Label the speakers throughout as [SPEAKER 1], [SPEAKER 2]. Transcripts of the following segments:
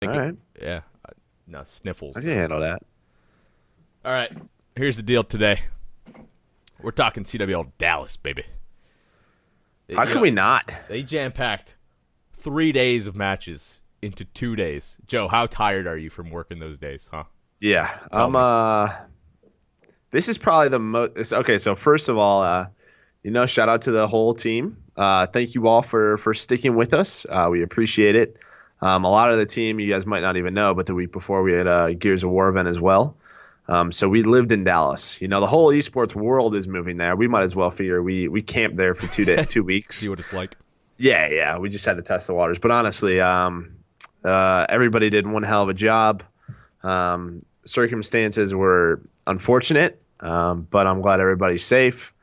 [SPEAKER 1] All
[SPEAKER 2] think
[SPEAKER 1] right.
[SPEAKER 2] yeah, no sniffles.
[SPEAKER 1] I can
[SPEAKER 2] No.
[SPEAKER 1] handle that.
[SPEAKER 2] All right, here's the deal today. We're talking CWL Dallas, baby.
[SPEAKER 1] How
[SPEAKER 2] You
[SPEAKER 1] can
[SPEAKER 2] know,
[SPEAKER 1] we not?
[SPEAKER 2] they jam packed 3 days of matches into 2 days. Joe, how tired are you from working those days, huh?
[SPEAKER 1] Yeah.
[SPEAKER 2] Tell me.
[SPEAKER 1] This is probably the most. Okay, so first of all, shout out to the whole team. Thank you all for sticking with us. We appreciate it. A lot of the team you guys might not even know, but the week before we had a Gears of War event as well. So we lived in Dallas. The whole esports world is moving there. We might as well figure we camped there for 2
[SPEAKER 2] See
[SPEAKER 1] weeks.
[SPEAKER 2] what it's like.
[SPEAKER 1] Yeah, yeah. We just had to test the waters. But honestly, everybody did one hell of a job. Circumstances were unfortunate, but I'm glad everybody's safe.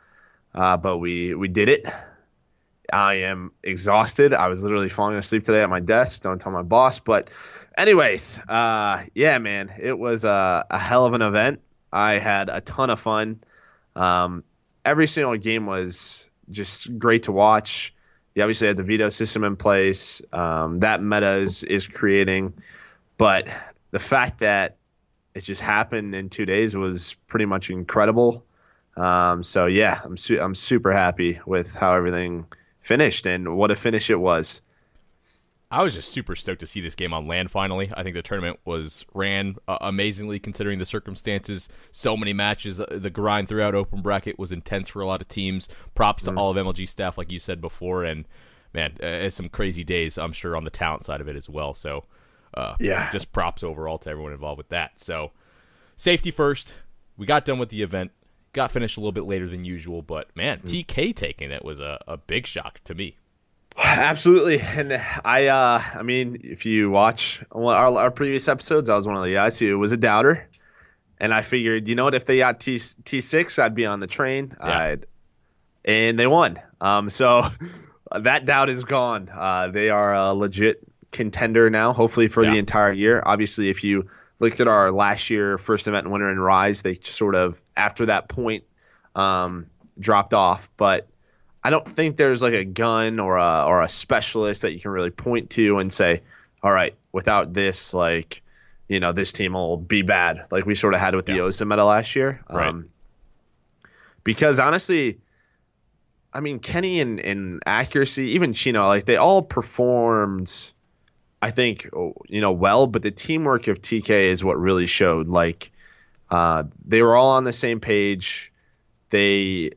[SPEAKER 1] But we did it. I am exhausted. I was literally falling asleep today at my desk. Don't tell my boss. But anyways, yeah, man, it was a hell of an event. I had a ton of fun. Um, every single game was just great to watch. You obviously had the veto system in place. That meta is creating. But the fact that it just happened in 2 days was pretty much incredible. So yeah, I'm super happy with how everything finished and what a finish it was.
[SPEAKER 2] I was just super stoked to see this game on land finally. I think the tournament ran amazingly considering the circumstances. So many matches. The grind throughout open bracket was intense for a lot of teams. Props to all of MLG staff, like you said before. And, man, it's some crazy days, I'm sure, on the talent side of it as well. So,
[SPEAKER 1] Yeah.
[SPEAKER 2] just props overall to everyone involved with that. So, safety first. We got done with the event. Got finished a little bit later than usual. But, man, TK taking it was a big shock to me.
[SPEAKER 1] Absolutely, and I mean, if you watch our previous episodes, I was one of the guys who was a doubter, and I figured, you know what, if they got T6, I'd be on the train.
[SPEAKER 2] Yeah.
[SPEAKER 1] And they won. So that doubt is gone. They are a legit contender now, hopefully for the
[SPEAKER 2] Yeah.
[SPEAKER 1] entire year. Obviously, if you looked at our last year first event winner in Rise, they sort of after that point dropped off, but. I don't think there's like a gun or a specialist that you can really point to and say, all right, without this, like, this team will be bad, like we sort of had with the OSA meta last year.
[SPEAKER 2] Right.
[SPEAKER 1] Because honestly, I mean, Kenny and accuracy, even Chino, like they all performed, I think, well, but the teamwork of TK is what really showed. Like, they were all on the same page. They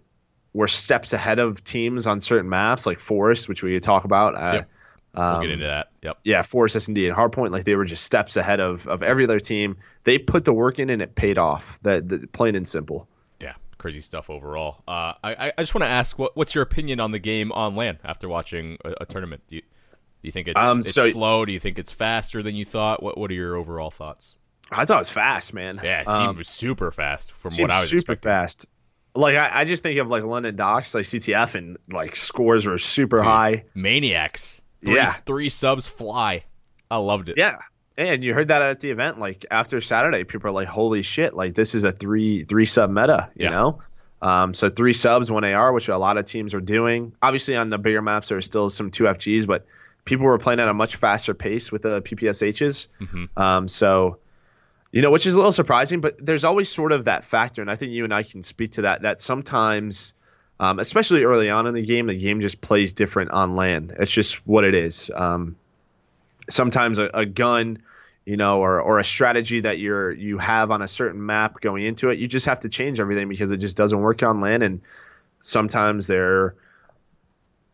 [SPEAKER 1] were steps ahead of teams on certain maps like Forest, which we could talk about.
[SPEAKER 2] Yep. We'll get into that. Yep.
[SPEAKER 1] Yeah, Forest, S&D, and Hardpoint, like they were just steps ahead of every other team. They put the work in and it paid off. That plain and simple.
[SPEAKER 2] Yeah, crazy stuff overall. I just want to ask, what's your opinion on the game on LAN after watching a tournament? Do you think it's slow? Do you think it's faster than you thought? What are your overall thoughts?
[SPEAKER 1] I thought it was fast, man.
[SPEAKER 2] Yeah, it seemed super fast from
[SPEAKER 1] Seemed
[SPEAKER 2] what I was
[SPEAKER 1] super
[SPEAKER 2] expecting.
[SPEAKER 1] fast. Like I just think of like London Docks, like CTF, and like scores were super
[SPEAKER 2] Dude,
[SPEAKER 1] high.
[SPEAKER 2] Maniacs.
[SPEAKER 1] Yeah.
[SPEAKER 2] Three subs fly. I loved it.
[SPEAKER 1] Yeah. And you heard that at the event, like after Saturday, people are like, "Holy shit! Like this is a three sub meta," you
[SPEAKER 2] Yeah.
[SPEAKER 1] know. So 3 subs, 1 AR, which a lot of teams are doing. Obviously, on the bigger maps, there are still some 2 FGs, but people were playing at a much faster pace with the PPSHs. So, which is a little surprising, but there's always sort of that factor, and I think you and I can speak to that sometimes, especially early on in the game just plays different on land. It's just what it is. Sometimes a gun, or a strategy that you have on a certain map going into it, you just have to change everything because it just doesn't work on land, and sometimes there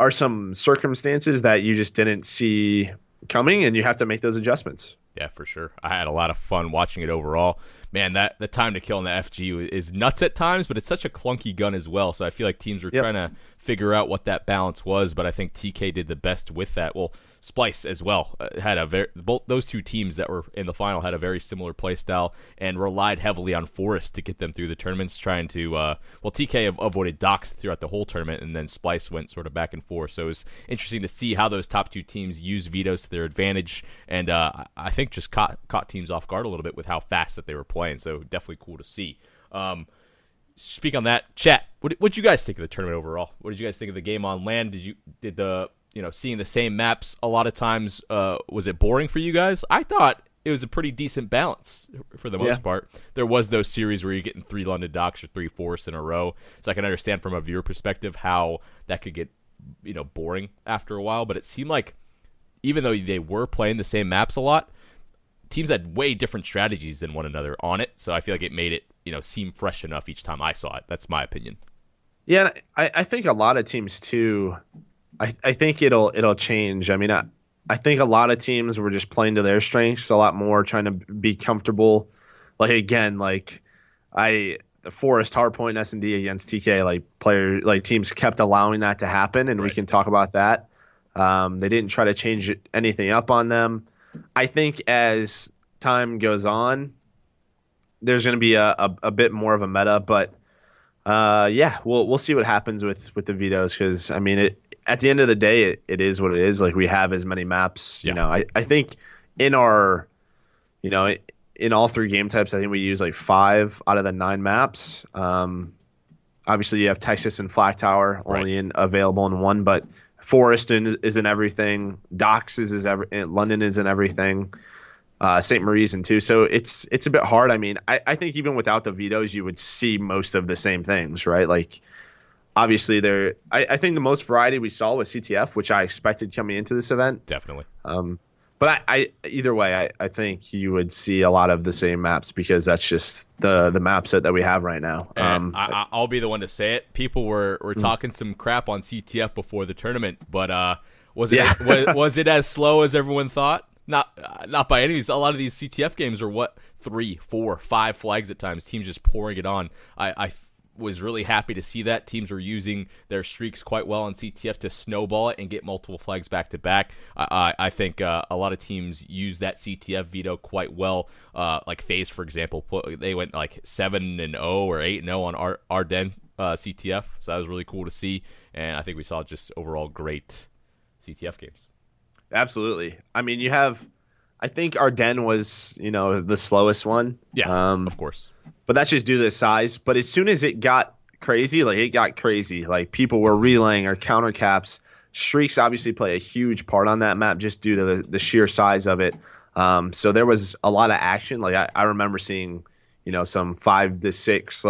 [SPEAKER 1] are some circumstances that you just didn't see coming, and you have to make those adjustments.
[SPEAKER 2] Yeah, for sure. I had a lot of fun watching it overall. Man, the time to kill in the FG is nuts at times, but it's such a clunky gun as well. So I feel like teams were trying to figure out what that balance was, but I think TK did the best with that. Well, Splice as well had both those two teams that were in the final had a very similar play style and relied heavily on Forest to get them through the tournaments, trying to TK avoided docks throughout the whole tournament, and then Splice went sort of back and forth. So it was interesting to see how those top two teams use vetoes to their advantage, and I think just caught teams off guard a little bit with how fast that they were playing. So definitely cool to see. speak on that, chat. What you guys think of the tournament overall? What did you guys think of the game on land? Did the seeing the same maps a lot of times, was it boring for you guys? I thought it was a pretty decent balance for the most part. There was those series where you're getting 3 London docks or 3 forests in a row, so I can understand from a viewer perspective how that could get boring after a while. But it seemed like even though they were playing the same maps a lot, teams had way different strategies than one another on it. So I feel like it made it seem fresh enough each time I saw it. That's my opinion.
[SPEAKER 1] Yeah, I think a lot of teams too. I think it'll change. I mean, I think a lot of teams were just playing to their strengths a lot more, trying to be comfortable. Like again, the Forest Hardpoint S&D against TK, teams kept allowing that to happen, and we can talk about that. They didn't try to change anything up on them. I think as time goes on, there's going to be a bit more of a meta, but we'll see what happens with the vetoes, because I mean at the end of the day, it is what it is. Like, we have as many maps. I think in our, in all 3 game types, I think we use like 5 out of the 9 maps. Obviously, you have Texas and Flag Tower only available in 1, but Forest is in everything. Docks London is in everything. St. Marie's in 2. So it's a bit hard. I mean, I think even without the vetoes, you would see most of the same things, right? Like, obviously, I think the most variety we saw was CTF, which I expected coming into this event.
[SPEAKER 2] Definitely.
[SPEAKER 1] But either way, I think you would see a lot of the same maps, because that's just the map set that we have right now.
[SPEAKER 2] I'll be the one to say it. People were talking some crap on CTF before the tournament, but was it as slow as everyone thought? Not by any means. A lot of these CTF games are 3, 4, 5 flags at times. Teams just pouring it on. I was really happy to see that teams were using their streaks quite well on CTF to snowball it and get multiple flags back to back. I think a lot of teams use that CTF veto quite well. Like FaZe, for example, they went like 7-0 or 8-0 on Ardennes CTF, so that was really cool to see. And I think we saw just overall great CTF games.
[SPEAKER 1] Absolutely. I mean, I think Ardennes was, the slowest one.
[SPEAKER 2] Yeah, of course.
[SPEAKER 1] But that's just due to the size. But as soon as it got crazy, Like, people were relaying or counter caps. Streaks obviously play a huge part on that map just due to the sheer size of it. So there was a lot of action. Like, I remember seeing, some 5 to 6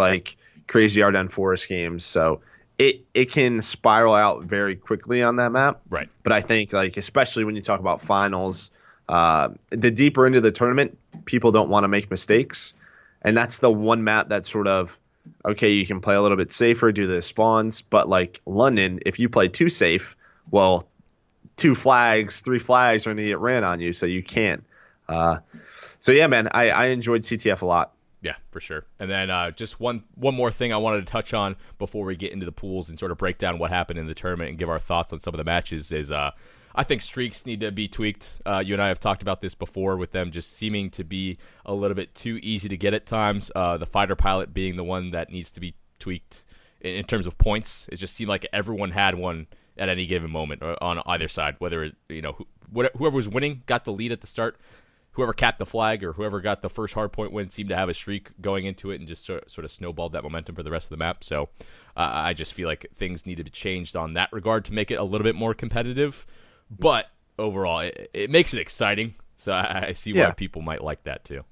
[SPEAKER 1] crazy Ardennes Forest games. So it can spiral out very quickly on that map.
[SPEAKER 2] Right.
[SPEAKER 1] But I think, especially when you talk about finals, the deeper into the tournament, people don't want to make mistakes. And that's the one map that's sort of, okay, you can play a little bit safer, do the spawns. But London, if you play too safe, well, 2 flags, 3 flags are going to get ran on you, so you can't. So yeah, man, I enjoyed CTF a lot.
[SPEAKER 2] Yeah, for sure. And then just one more thing I wanted to touch on before we get into the pools and sort of break down what happened in the tournament and give our thoughts on some of the matches is I think streaks need to be tweaked. You and I have talked about this before, with them just seeming to be a little bit too easy to get at times. The fighter pilot being the one that needs to be tweaked in terms of points. It just seemed like everyone had one at any given moment on either side, whether whoever was winning got the lead at the start. Whoever capped the flag or whoever got the first hardpoint win seemed to have a streak going into it and just sort of snowballed that momentum for the rest of the map. So I just feel like things need to be changed on that regard to make it a little bit more competitive. But overall, it makes it exciting. So I see why people might like that too.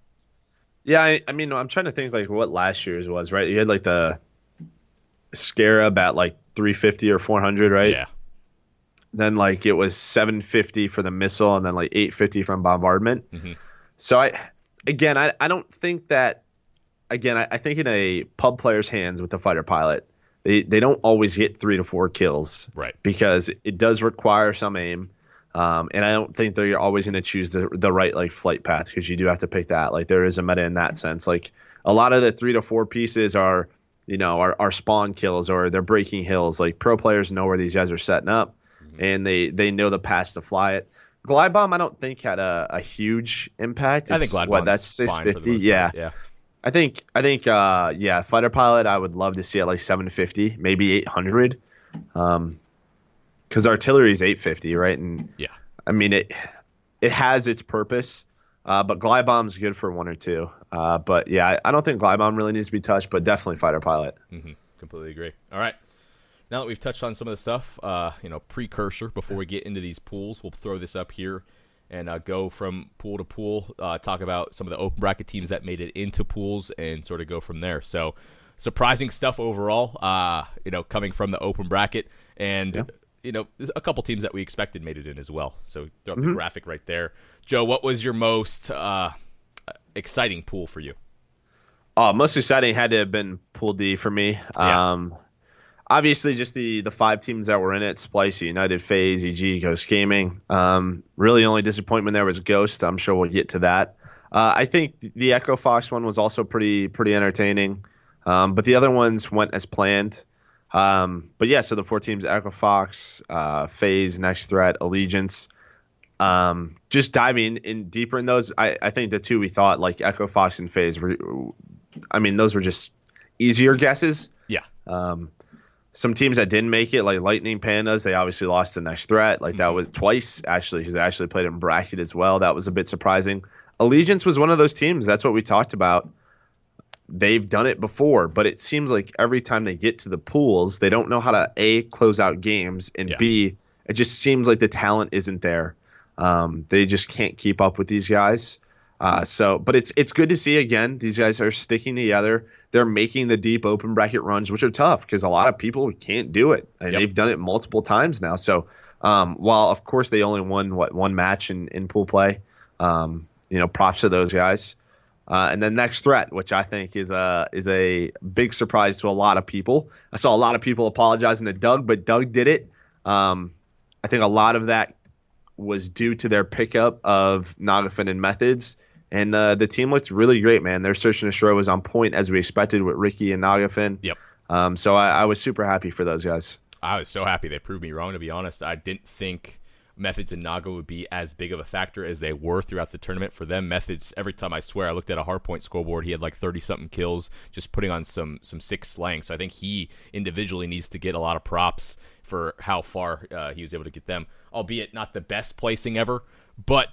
[SPEAKER 1] Yeah, I mean, I'm trying to think what last year's was, right? You had the Scarab at 350 or 400, right?
[SPEAKER 2] Yeah.
[SPEAKER 1] Then it was 750 for the missile, and then 850 from bombardment. Mm-hmm. So I don't think that. Again, I think in a pub player's hands with the fighter pilot, they don't always get 3 to 4 kills,
[SPEAKER 2] right? Because
[SPEAKER 1] it does require some aim, and I don't think they're always going to choose the right flight path, because you do have to pick that. There is a meta in that sense. A lot of the 3 to 4 pieces are spawn kills, or they're breaking hills. Pro players know where these guys are setting up. And they know the pass to fly it. Glide bomb, I don't think had a huge impact.
[SPEAKER 2] I think glide bomb
[SPEAKER 1] that's 650. Yeah. I think fighter pilot, I would love to see at 750, maybe 800. Because artillery is 850, right? And
[SPEAKER 2] yeah,
[SPEAKER 1] I mean it has its purpose. But Glide Bomb's good for one or two. But yeah, I don't think Glide Bomb really needs to be touched, but definitely Fighter Pilot.
[SPEAKER 2] Completely agree. All right. Now that we've touched on some of the stuff, precursor before we get into these pools, we'll throw this up here and go from pool to pool, talk about some of the open bracket teams that made it into pools and sort of go from there. So surprising stuff overall, coming from the open bracket. And, a couple teams that we expected made it in as well. So throw up the graphic right there. Joe, what was your most exciting pool for you?
[SPEAKER 1] Most exciting had to have been Pool D for me.
[SPEAKER 2] Yeah.
[SPEAKER 1] Obviously, just the 5 teams that were in it: Splice, United, FaZe, EG, Ghost Gaming. Really, only disappointment there was Ghost. I'm sure we'll get to that. I think the Echo Fox one was also pretty entertaining, but the other ones went as planned. But yeah, so the 4 teams: Echo Fox, FaZe, Next Threat, Allegiance. Just diving in deeper in those, I think the 2 we thought, like Echo Fox and FaZe, those were just easier guesses.
[SPEAKER 2] Yeah.
[SPEAKER 1] Some teams that didn't make it, like Lightning Pandas, they obviously lost to Next Threat. Like that was twice, actually, because they actually played in bracket as well. That was a bit surprising. Allegiance was one of those teams. That's what we talked about. They've done it before, but it seems like every time they get to the pools, they don't know how to, A, close out games, and B, it just seems like the talent isn't there. They just can't keep up with these guys. But it's good to see, again, these guys are sticking together. They're making the deep open bracket runs, which are tough because a lot of people can't do it, and they've done it multiple times now. So while of course they only won one match in pool play, props to those guys. And then Next Threat, which I think is a big surprise to a lot of people. I saw a lot of people apologizing to Doug, but Doug did it. I think a lot of that was due to their pickup of Nagafin and Methods. And the team looked really great, man. Their search and destroy was on point as we expected with Ricky and Nagafin.
[SPEAKER 2] Yep.
[SPEAKER 1] So I was super happy for those guys.
[SPEAKER 2] I was so happy. They proved me wrong, to be honest. I didn't think Methods and Naga would be as big of a factor as they were throughout the tournament. For them, Methods, every time I swear I looked at a Hardpoint scoreboard, he had like 30-something kills, just putting on some sick slang. So I think he individually needs to get a lot of props for how far he was able to get them, albeit not the best placing ever. But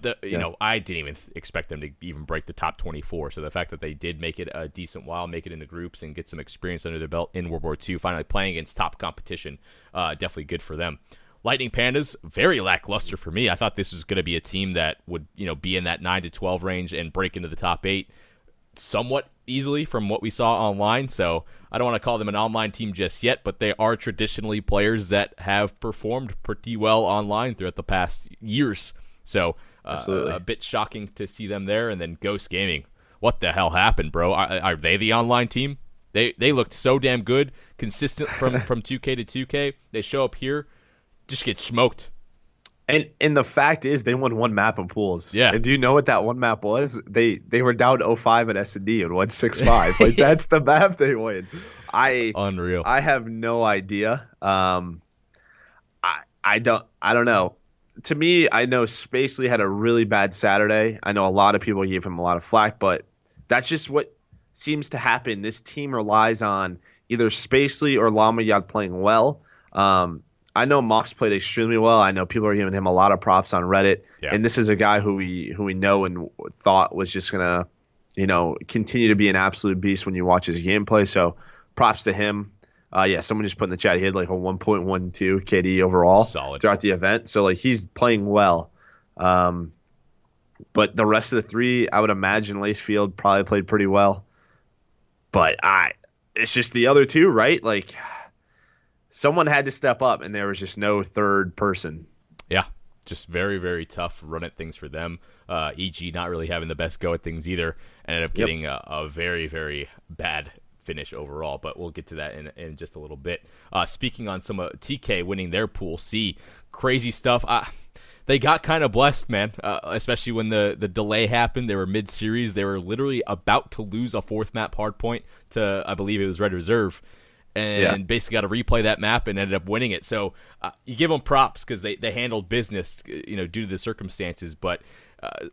[SPEAKER 2] I didn't even expect them to even break the top 24. So the fact that they did make it a decent while, make it into groups, and get some experience under their belt in World War II, finally playing against top competition, definitely good for them. Lightning Pandas, very lackluster for me. I thought this was going to be a team that would be in that 9 to 12 range and break into the top 8 somewhat easily from what we saw online. So I don't want to call them an online team just yet, but they are traditionally players that have performed pretty well online throughout the past years. So a bit shocking to see them there. And then Ghost Gaming. What the hell happened, bro? Are they the online team? They looked so damn good, consistent from 2K to 2K. They show up here, just get smoked.
[SPEAKER 1] And the fact is, they won one map in pools.
[SPEAKER 2] Yeah.
[SPEAKER 1] And do you know what that one map was? They were down 0-5 at S&D and won 6-5. Like that's the map they win.
[SPEAKER 2] Unreal.
[SPEAKER 1] I have no idea. I don't know. To me, I know Spacely had a really bad Saturday. I know a lot of people gave him a lot of flack, but that's just what seems to happen. This team relies on either Spacely or Lamayad playing well. I know Mox played extremely well. I know people are giving him a lot of props on Reddit, and this is a guy who we know and thought was just gonna, continue to be an absolute beast when you watch his gameplay. So, props to him. Someone just put in the chat he had like a 1.12 KD overall throughout the event. So like he's playing well. But the rest of the 3, I would imagine Lacefield probably played pretty well. But it's just the other 2, right? Like someone had to step up, and there was just no third person.
[SPEAKER 2] Yeah, just very, very tough run at things for them. EG not really having the best go at things either. Ended up getting a very, very bad finish overall, but we'll get to that in just a little bit. Speaking on some TK winning their pool C, crazy stuff. They got kind of blessed, man, especially when the delay happened. They were mid-series. They were literally about to lose a 4th map hardpoint to, I believe it was Red Reserve, and basically got to replay that map and ended up winning it. So you give them props because they handled business, due to the circumstances, but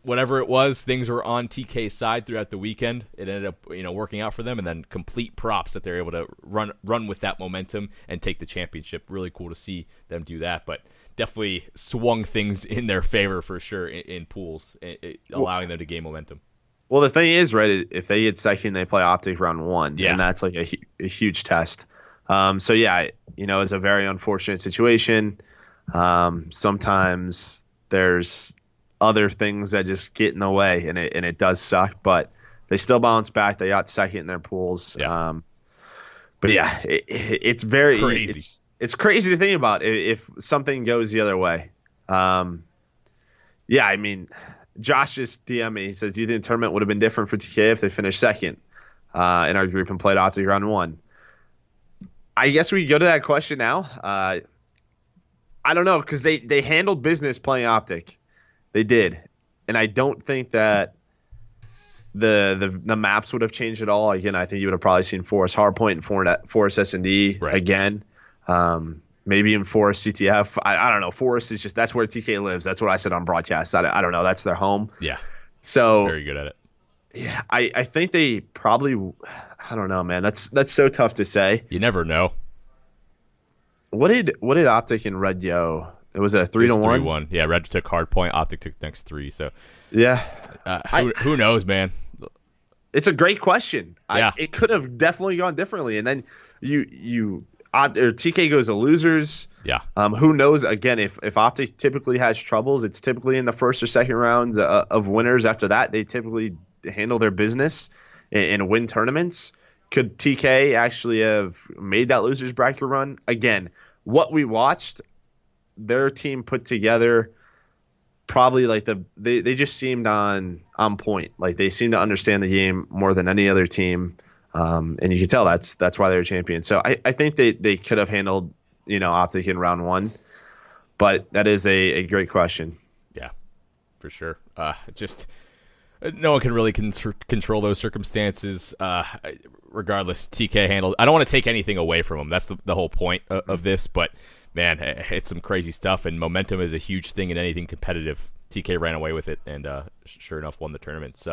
[SPEAKER 2] whatever it was, things were on TK's side throughout the weekend. It ended up, working out for them, and then complete props that they're able to run with that momentum and take the championship. Really cool to see them do that, but definitely swung things in their favor for sure in pools, allowing them to gain momentum.
[SPEAKER 1] Well, the thing is, right, if they get second, they play Optic round 1,
[SPEAKER 2] yeah.
[SPEAKER 1] and that's like a huge test. So, yeah, it's a very unfortunate situation. Sometimes there's other things that just get in the way, and it does suck, but they still bounce back. They got second in their pools.
[SPEAKER 2] Yeah.
[SPEAKER 1] But, yeah, it's very
[SPEAKER 2] crazy.
[SPEAKER 1] It's crazy to think about if something goes the other way. Yeah, I mean – Josh just DM'd me. He says, do you think the tournament would have been different for TK if they finished second in our group and played Optic round 1? I guess we go to that question now. I don't know, because they handled business playing Optic. They did. And I don't think that the maps would have changed at all. Again, I think you would have probably seen Forest Hardpoint and Forest S&D again. Maybe in Forest CTF. I don't know. Forest is that's where TK lives. That's what I said on broadcast. I don't know. That's their home.
[SPEAKER 2] Yeah.
[SPEAKER 1] So
[SPEAKER 2] very good at it.
[SPEAKER 1] Yeah, I think they probably. I don't know, man. That's so tough to say.
[SPEAKER 2] You never know.
[SPEAKER 1] What did Optic and Red go? It was a 3-1.
[SPEAKER 2] 3-1. Yeah, Red took Hardpoint. Optic took next 3. So
[SPEAKER 1] yeah,
[SPEAKER 2] who knows, man?
[SPEAKER 1] It's a great question.
[SPEAKER 2] Yeah.
[SPEAKER 1] It could have definitely gone differently, and then or TK goes to losers.
[SPEAKER 2] Yeah.
[SPEAKER 1] Who knows? Again, if Optic typically has troubles, it's typically in the first or second rounds of winners. After that, they typically handle their business and win tournaments. Could TK actually have made that losers bracket run? Again, what we watched, their team put together, probably like they just seemed on point. Like they seemed to understand the game more than any other team. And you can tell that's why they're champions. So I think they could have handled, Optic in round 1, but that is a great question.
[SPEAKER 2] Yeah, for sure. Just no one can really control those circumstances. Regardless, TK handled. I don't want to take anything away from him. That's the whole point of this. But man, it's some crazy stuff, and momentum is a huge thing in anything competitive. TK ran away with it, and sure enough, won the tournaments.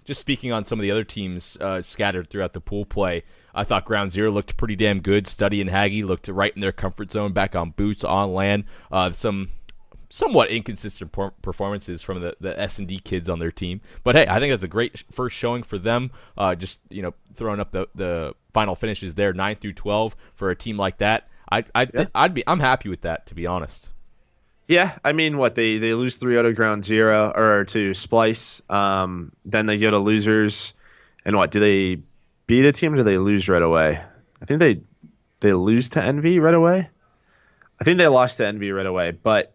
[SPEAKER 2] Just speaking on some of the other teams scattered throughout the pool play, I thought Ground Zero looked pretty damn good. Studdy and Haggy looked right in their comfort zone, back on boots, on land. Some somewhat inconsistent performances from the S&D kids on their team. But hey, I think that's a great first showing for them. Just throwing up the final finishes there, 9 through 12 for a team like that. I'm happy with that, to be honest.
[SPEAKER 1] Yeah, I mean, they lose 3-0 to Ground Zero or to Splice. Then they go to losers, and do they beat a team or do they lose right away? I think they lose to Envy right away. I think they lost to Envy right away. But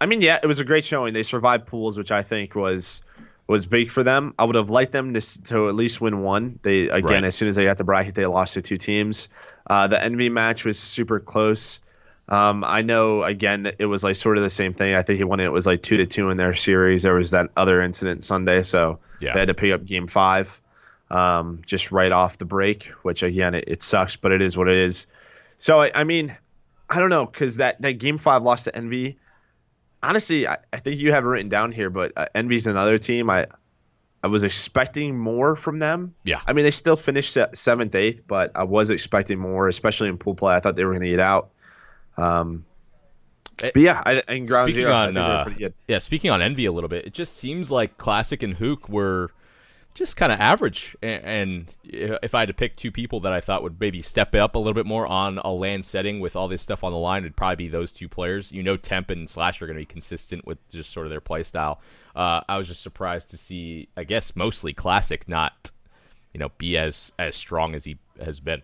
[SPEAKER 1] I mean, yeah, it was a great showing. They survived pools, which I think was big for them. I would have liked them to at least win one. As soon as they got the bracket, they lost to two teams. The Envy match was super close. I know, again, it was like sort of the same thing. I think when it was like 2-2 in their series, there was that other incident Sunday, so they had to pick up Game 5 just right off the break, which, again, it sucks, but it is what it is. So, I mean, I don't know, because that Game 5 loss to Envy, honestly, I think you have it written down here, but Envy's another team. I was expecting more from them.
[SPEAKER 2] Yeah.
[SPEAKER 1] I mean, they still finished 7th, 8th, but I was expecting more, especially in pool play. I thought they were going to get out. But yeah, in Ground Zero, I think they were pretty good.
[SPEAKER 2] Yeah, speaking on Envy a little bit, it just seems like Classic and Hook were just kind of average. And if I had to pick two people that I thought would maybe step up a little bit more on a LAN setting with all this stuff on the line, it'd probably be those two players. Temp and Slash are going to be consistent with just sort of their play style. I was just surprised to see, I guess, mostly Classic not, be as strong as he has been,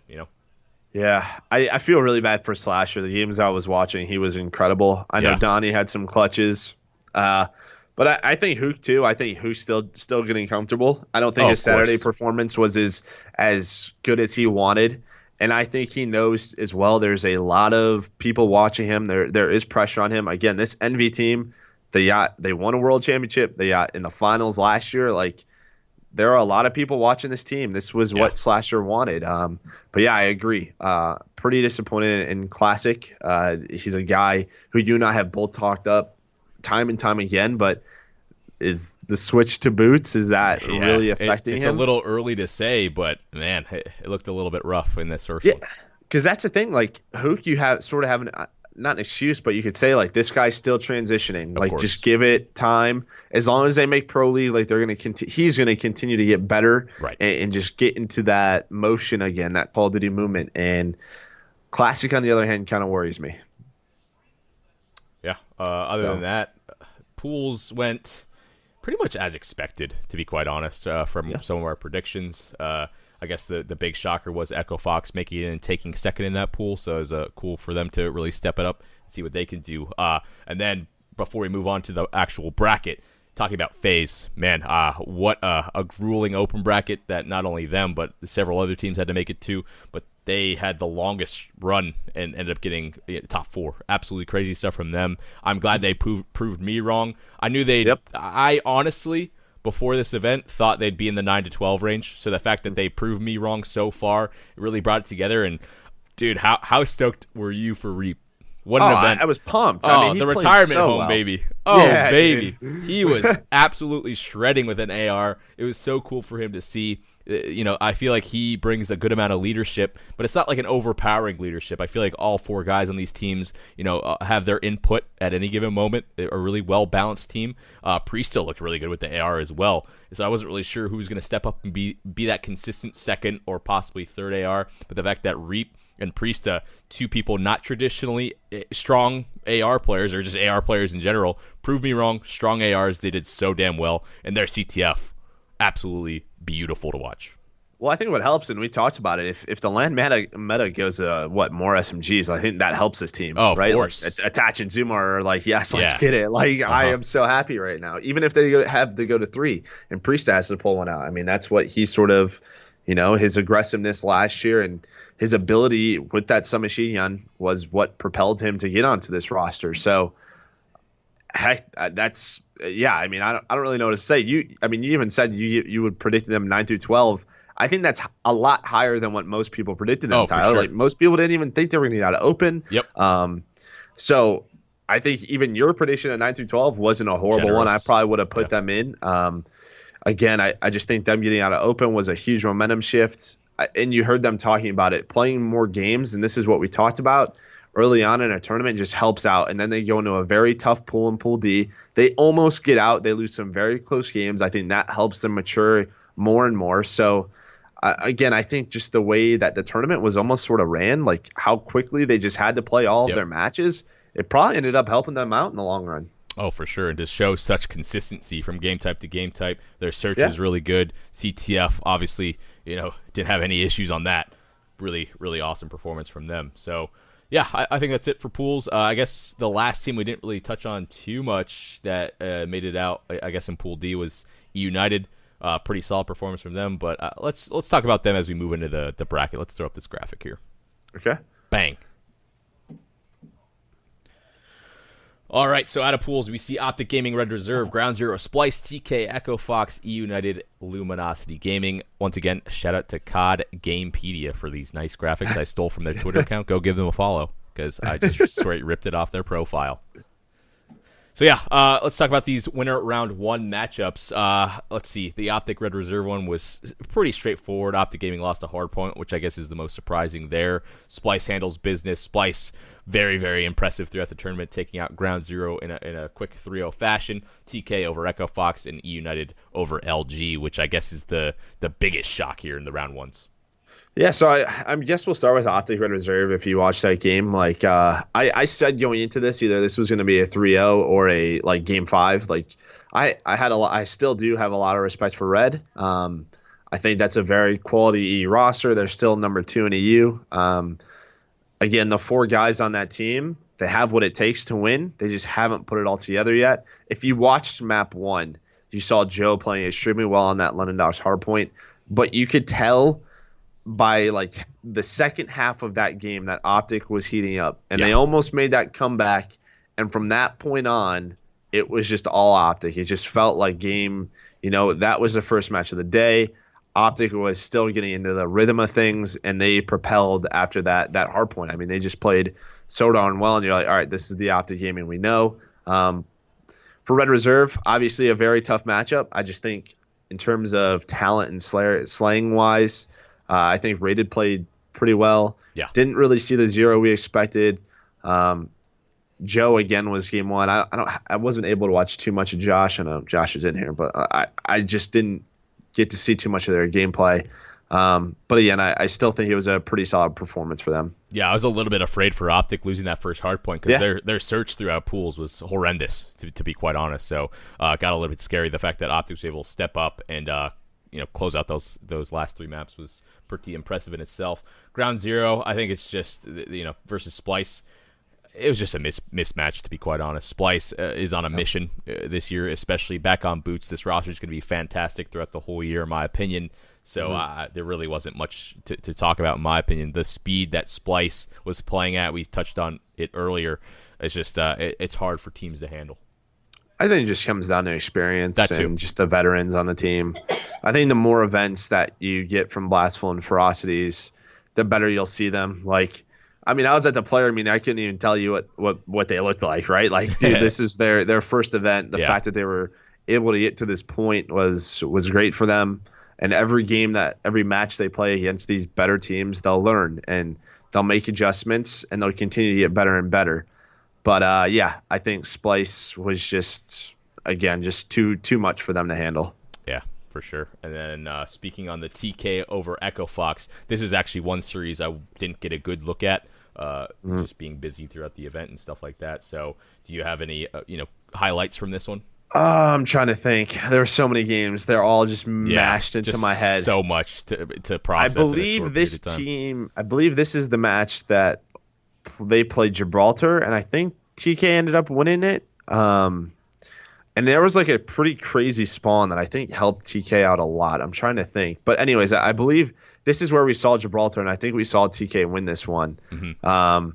[SPEAKER 1] Yeah, I feel really bad for Slasher. The games I was watching, he was incredible. I know Donnie had some clutches, but I think Hook too. I think Hook's still getting comfortable. I don't think his Saturday performance was as good as he wanted, and I think he knows as well. There's a lot of people watching him. There is pressure on him. Again, this Envy team, they won a world championship. They got in the finals last year. Like, there are a lot of people watching this team. This was what Slasher wanted. But yeah, I agree. Pretty disappointed in Classic. He's a guy who you and I have both talked up time and time again, but is the switch to boots, is that really affecting
[SPEAKER 2] it's
[SPEAKER 1] him?
[SPEAKER 2] A little early to say, but man, it looked a little bit rough in this first
[SPEAKER 1] Yeah,
[SPEAKER 2] one.
[SPEAKER 1] because that's the thing. Like Hook, you have sort of have not an excuse, but you could say like this guy's still transitioning.
[SPEAKER 2] Of
[SPEAKER 1] Like
[SPEAKER 2] course.
[SPEAKER 1] just give it time. As long as they make pro league, like they're gonna continue. He's gonna continue to get better,
[SPEAKER 2] Right.
[SPEAKER 1] and just get into that motion again, that Call of Duty movement. And Classic, on the other hand, kind of worries me.
[SPEAKER 2] Yeah. Other than that, pools went pretty much as expected, to be quite honest, from some of our predictions. I guess the big shocker was Echo Fox making it and taking second in that pool, so it was cool for them to really step it up and see what they can do. And then before we move on to the actual bracket, talking about FaZe, man, what a grueling open bracket that not only them but several other teams had to make it to, but they had the longest run and ended up getting top 4. Absolutely crazy stuff from them. I'm glad they proved me wrong. I knew they'd.
[SPEAKER 1] Yep.
[SPEAKER 2] I honestly, before this event, thought they'd be in the 9 to 12 range. So the fact that they proved me wrong so far, it really brought it together. And dude, how stoked were you for Reap? What an event!
[SPEAKER 1] I was pumped.
[SPEAKER 2] Oh,
[SPEAKER 1] I mean,
[SPEAKER 2] the retirement home,
[SPEAKER 1] well.
[SPEAKER 2] baby. Oh,
[SPEAKER 1] Yeah,
[SPEAKER 2] baby.
[SPEAKER 1] dude.
[SPEAKER 2] He was absolutely shredding with an AR. It was so cool for him to see. I feel like he brings a good amount of leadership, but it's not like an overpowering leadership. I feel like all 4 guys on these teams, have their input at any given moment. They're a really well-balanced team. Priest still looked really good with the AR as well. So I wasn't really sure who was going to step up and be that consistent second or possibly third AR, but the fact that Reap and Priesta, 2 people not traditionally strong AR players or just AR players in general, proved me wrong. Strong ARs, they did so damn well, and their CTF, absolutely beautiful to watch.
[SPEAKER 1] Well, I think what helps, and we talked about it, if the land meta goes more SMGs, I think that helps this team.
[SPEAKER 2] Oh, of
[SPEAKER 1] right?
[SPEAKER 2] course.
[SPEAKER 1] Like, Attach and Zuma are like, yes, let's
[SPEAKER 2] Yeah.
[SPEAKER 1] get it. Like, I
[SPEAKER 2] Uh-huh.
[SPEAKER 1] am so happy right now. Even if they have to go to 3, and Priest has to pull one out. I mean, that's what he sort of, his aggressiveness last year and his ability with that submachine gun was what propelled him to get onto this roster. So, heck, that's I mean, I don't really know what to say. You even said you would predict them 9 through 12. I think that's a lot higher than what most people predicted them.
[SPEAKER 2] Oh, for
[SPEAKER 1] Tyler.
[SPEAKER 2] sure.
[SPEAKER 1] Like most people didn't even think they were going to get out of open.
[SPEAKER 2] Yep.
[SPEAKER 1] So I think even your prediction at 9 through 12 wasn't a horrible one. I
[SPEAKER 2] Generous.
[SPEAKER 1] probably would have put them in. Again, I just think them getting out of open was a huge momentum shift. And you heard them talking about it, playing more games, and this is what we talked about early on in a tournament just helps out. And then they go into a very tough pool in Pool D. They almost get out. They lose some very close games. I think that helps them mature more and more. So, again, I think just the way that the tournament was almost sort of ran, like how quickly they just had to play all of their matches, it probably ended up helping them out in the long run.
[SPEAKER 2] Oh, for sure. And to show such consistency from game type to game type. Their search is really good. CTF, obviously, didn't have any issues on that. Really, really awesome performance from them. So, yeah, I think that's it for pools. I guess the last team we didn't really touch on too much that made it out, I guess, in Pool D was E United. Pretty solid performance from them. But let's talk about them as we move into the bracket. Let's throw up this graphic here.
[SPEAKER 1] Okay.
[SPEAKER 2] Bang. All right, so out of pools, we see Optic Gaming, Red Reserve, Ground Zero, Splice, TK, Echo Fox, E United, Luminosity Gaming. Once again, shout out to COD Gamepedia for these nice graphics I stole from their Twitter account. Go give them a follow because I just straight ripped it off their profile. So yeah, let's talk about these winner round 1 matchups. Let's see, the Optic Red Reserve one was pretty straightforward. Optic Gaming lost a Hardpoint, which I guess is the most surprising there. Splice handles business. Splice, very, very impressive throughout the tournament, taking out Ground Zero in a quick 3-0 fashion. TK over Echo Fox and E United over LG, which I guess is the biggest shock here in the round 1s.
[SPEAKER 1] Yeah, so I guess we'll start with Optic Red Reserve. If you watch that game, like I said going into this, either this was going to be a 3-0 or a game 5. Like I still do have a lot of respect for Red. I think that's a very quality E roster. They're still number 2 in EU. Again, the 4 guys on that team, they have what it takes to win. They just haven't put it all together yet. If you watched map 1, you saw Joe playing extremely well on that London Docks hardpoint, but you could tell by the second half of that game that Optic was heating up, and they almost made that comeback. And from that point on, it was just all Optic. It just felt like game, that was the first match of the day. Optic was still getting into the rhythm of things, and they propelled after that hardpoint. I mean, they just played so darn well, and you're like, all right, this is the Optic Gaming we know. From For Red Reserve, obviously a very tough matchup. I just think in terms of talent and slaying wise, I think Rated played pretty well.
[SPEAKER 2] Yeah.
[SPEAKER 1] Didn't really see the 0 we expected. Joe again was game one. I wasn't able to watch too much of Josh. I know Josh is in here, but I just didn't get to see too much of their gameplay. But again, I still think it was a pretty solid performance for them.
[SPEAKER 2] Yeah, I was a little bit afraid for Optic losing that first hardpoint because their search throughout pools was horrendous, to be quite honest. So got a little bit scary. The fact that Optic was able to step up and close out those last 3 maps was pretty impressive in itself. Ground Zero, I think it's just versus Splice. It was just a mismatch, to be quite honest. Splice is on a mission this year, especially back on boots. This roster is going to be fantastic throughout the whole year, in my opinion. So there really wasn't much to talk about, in my opinion. The speed that Splice was playing at, we touched on it earlier, it's just it's hard for teams to handle.
[SPEAKER 1] I think it just comes down to experience
[SPEAKER 2] and
[SPEAKER 1] just the veterans on the team. I think the more events that you get from Blastful and Ferocities, the better you'll see them. I was at the player meeting. I couldn't even tell you what they looked like, right? Dude, this is their first event. The fact that they were able to get to this point was great for them. And every match they play against these better teams, they'll learn and they'll make adjustments and they'll continue to get better and better. But I think Splice was just too much for them to handle.
[SPEAKER 2] Yeah, for sure. And then speaking on the TK over Echo Fox, this is actually one series I didn't get a good look at, just being busy throughout the event and stuff like that. So do you have any highlights from this one?
[SPEAKER 1] I'm trying to think. There are so many games. They're all just mashed into my head.
[SPEAKER 2] So much to process.
[SPEAKER 1] I believe this is the match that they played Gibraltar, and I think TK ended up winning it. And there was a pretty crazy spawn that I think helped TK out a lot. I'm trying to think. But anyways, I believe this is where we saw Gibraltar, and I think we saw TK win this one. Mm-hmm.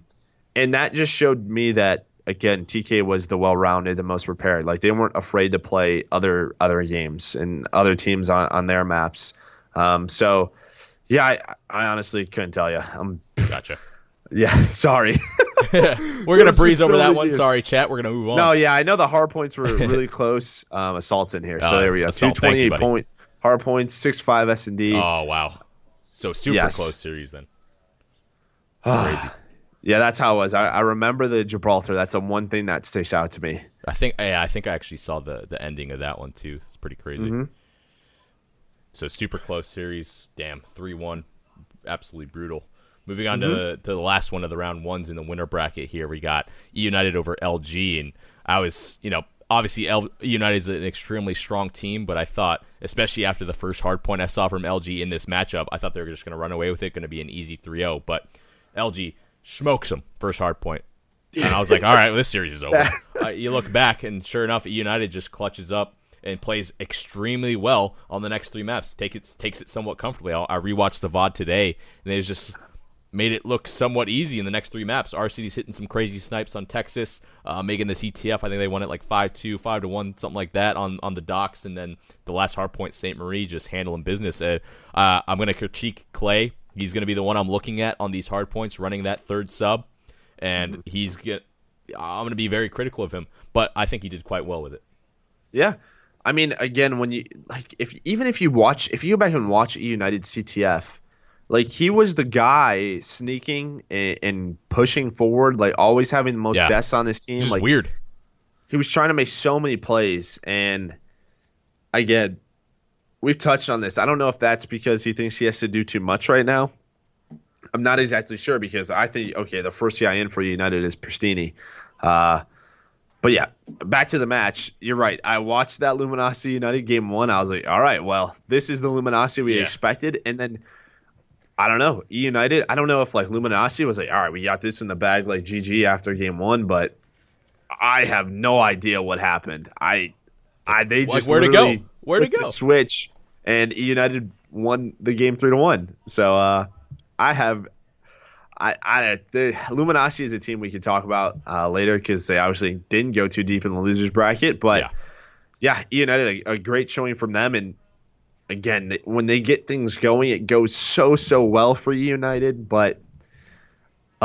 [SPEAKER 1] And that just showed me that, again, TK was the well-rounded, the most prepared. They weren't afraid to play other games and other teams on their maps. I honestly couldn't tell you.
[SPEAKER 2] Gotcha.
[SPEAKER 1] Yeah, sorry.
[SPEAKER 2] We're going to breeze over that one. Sorry, chat. We're going to move on.
[SPEAKER 1] No, yeah, I know the Hardpoints were really close. Assault's in here. So there we go. 228 point Hardpoints, 6-5 S&D.
[SPEAKER 2] Oh, wow. So super close series then. Crazy.
[SPEAKER 1] Yeah, that's how it was. I remember the Gibraltar. That's the one thing that sticks out to me.
[SPEAKER 2] I think I actually saw the ending of that one too. It's pretty crazy. Mm-hmm. So super close series. Damn, 3-1. Absolutely brutal. Moving on to the last one of the round ones in the winner bracket here. We got E United over LG, and I was, obviously E United is an extremely strong team, but I thought, especially after the first hard point I saw from LG in this matchup, I thought they were just going to run away with it, going to be an easy 3-0, but LG smokes them first hard point. And I was like, all right, well, this series is over. You look back, and sure enough, E United just clutches up and plays extremely well on the next 3 maps. Takes it somewhat comfortably. I rewatched the VOD today, and they just made it look somewhat easy in the next 3 maps. RCD's hitting some crazy snipes on Texas, making this ETF. I think they won it 5-2, 5-1, something like that on the docks. And then the last hard point, St. Marie, just handling business. I'm going to critique Clay. He's going to be the one I'm looking at on these hard points, running that third sub. And I'm going to be very critical of him. But I think he did quite well with it.
[SPEAKER 1] Yeah. I mean, again, when you if you go back and watch E United CTF, he was the guy sneaking and pushing forward, always having the most deaths on his team.
[SPEAKER 2] Just weird.
[SPEAKER 1] He was trying to make so many plays, and again, we've touched on this. I don't know if that's because he thinks he has to do too much right now. I'm not exactly sure because I think, the first guy in for United is Pristini. But yeah, back to the match. You're right. I watched that Luminosity United game 1. I was like, all right, well, this is the Luminosity we expected. And then, I don't know, E United, I don't know if Luminosity was all right, we got this in the bag GG after game 1, but I have no idea what happened. They just
[SPEAKER 2] where to go? Where to go?
[SPEAKER 1] The switch, and E United won the game 3-1. So the Luminosity is a team we could talk about later because they obviously didn't go too deep in the losers bracket. But E United, a great showing from them. And again, when they get things going, it goes so well for E United. But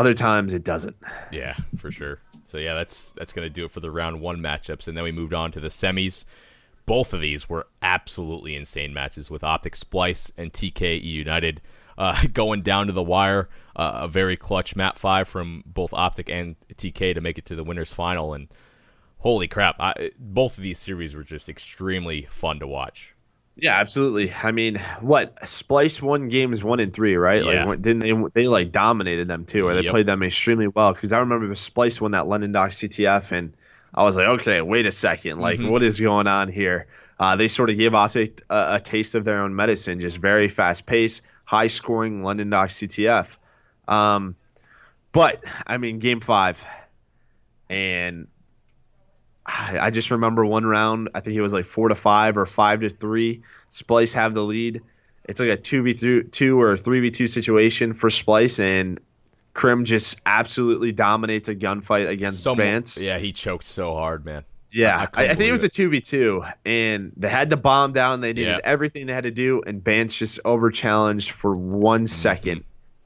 [SPEAKER 1] Other times it doesn't.
[SPEAKER 2] Yeah, for sure. So yeah, that's going to do it for the round 1 matchups, and then we moved on to the semis. Both of these were absolutely insane matches with Optic Splice and TK United going down to the wire. A very clutch map 5 from both Optic and TK to make it to the winners final, and holy crap, both of these series were just extremely fun to watch.
[SPEAKER 1] Yeah, absolutely. I mean, Splice won games 1 and 3, right?
[SPEAKER 2] Yeah.
[SPEAKER 1] Like, didn't they like dominated them too, or they played them extremely well? Because I remember Splice won that London Dock CTF, and I was like, okay, wait a second, like what is going on here? They sort of gave Optic a taste of their own medicine, just very fast pace, high scoring London Dock CTF. But I mean, game 5, and I just remember one round, I think it was like 4-5 or 5-3. Splice have the lead. It's like a 2v2 or 3v2 situation for Splice, and Crim just absolutely dominates a gunfight against Vance.
[SPEAKER 2] Yeah, he choked so hard, man.
[SPEAKER 1] Yeah, I think it was a 2v2, and they had the bomb down. They needed everything they had to do, and Vance just over-challenged for 1 second,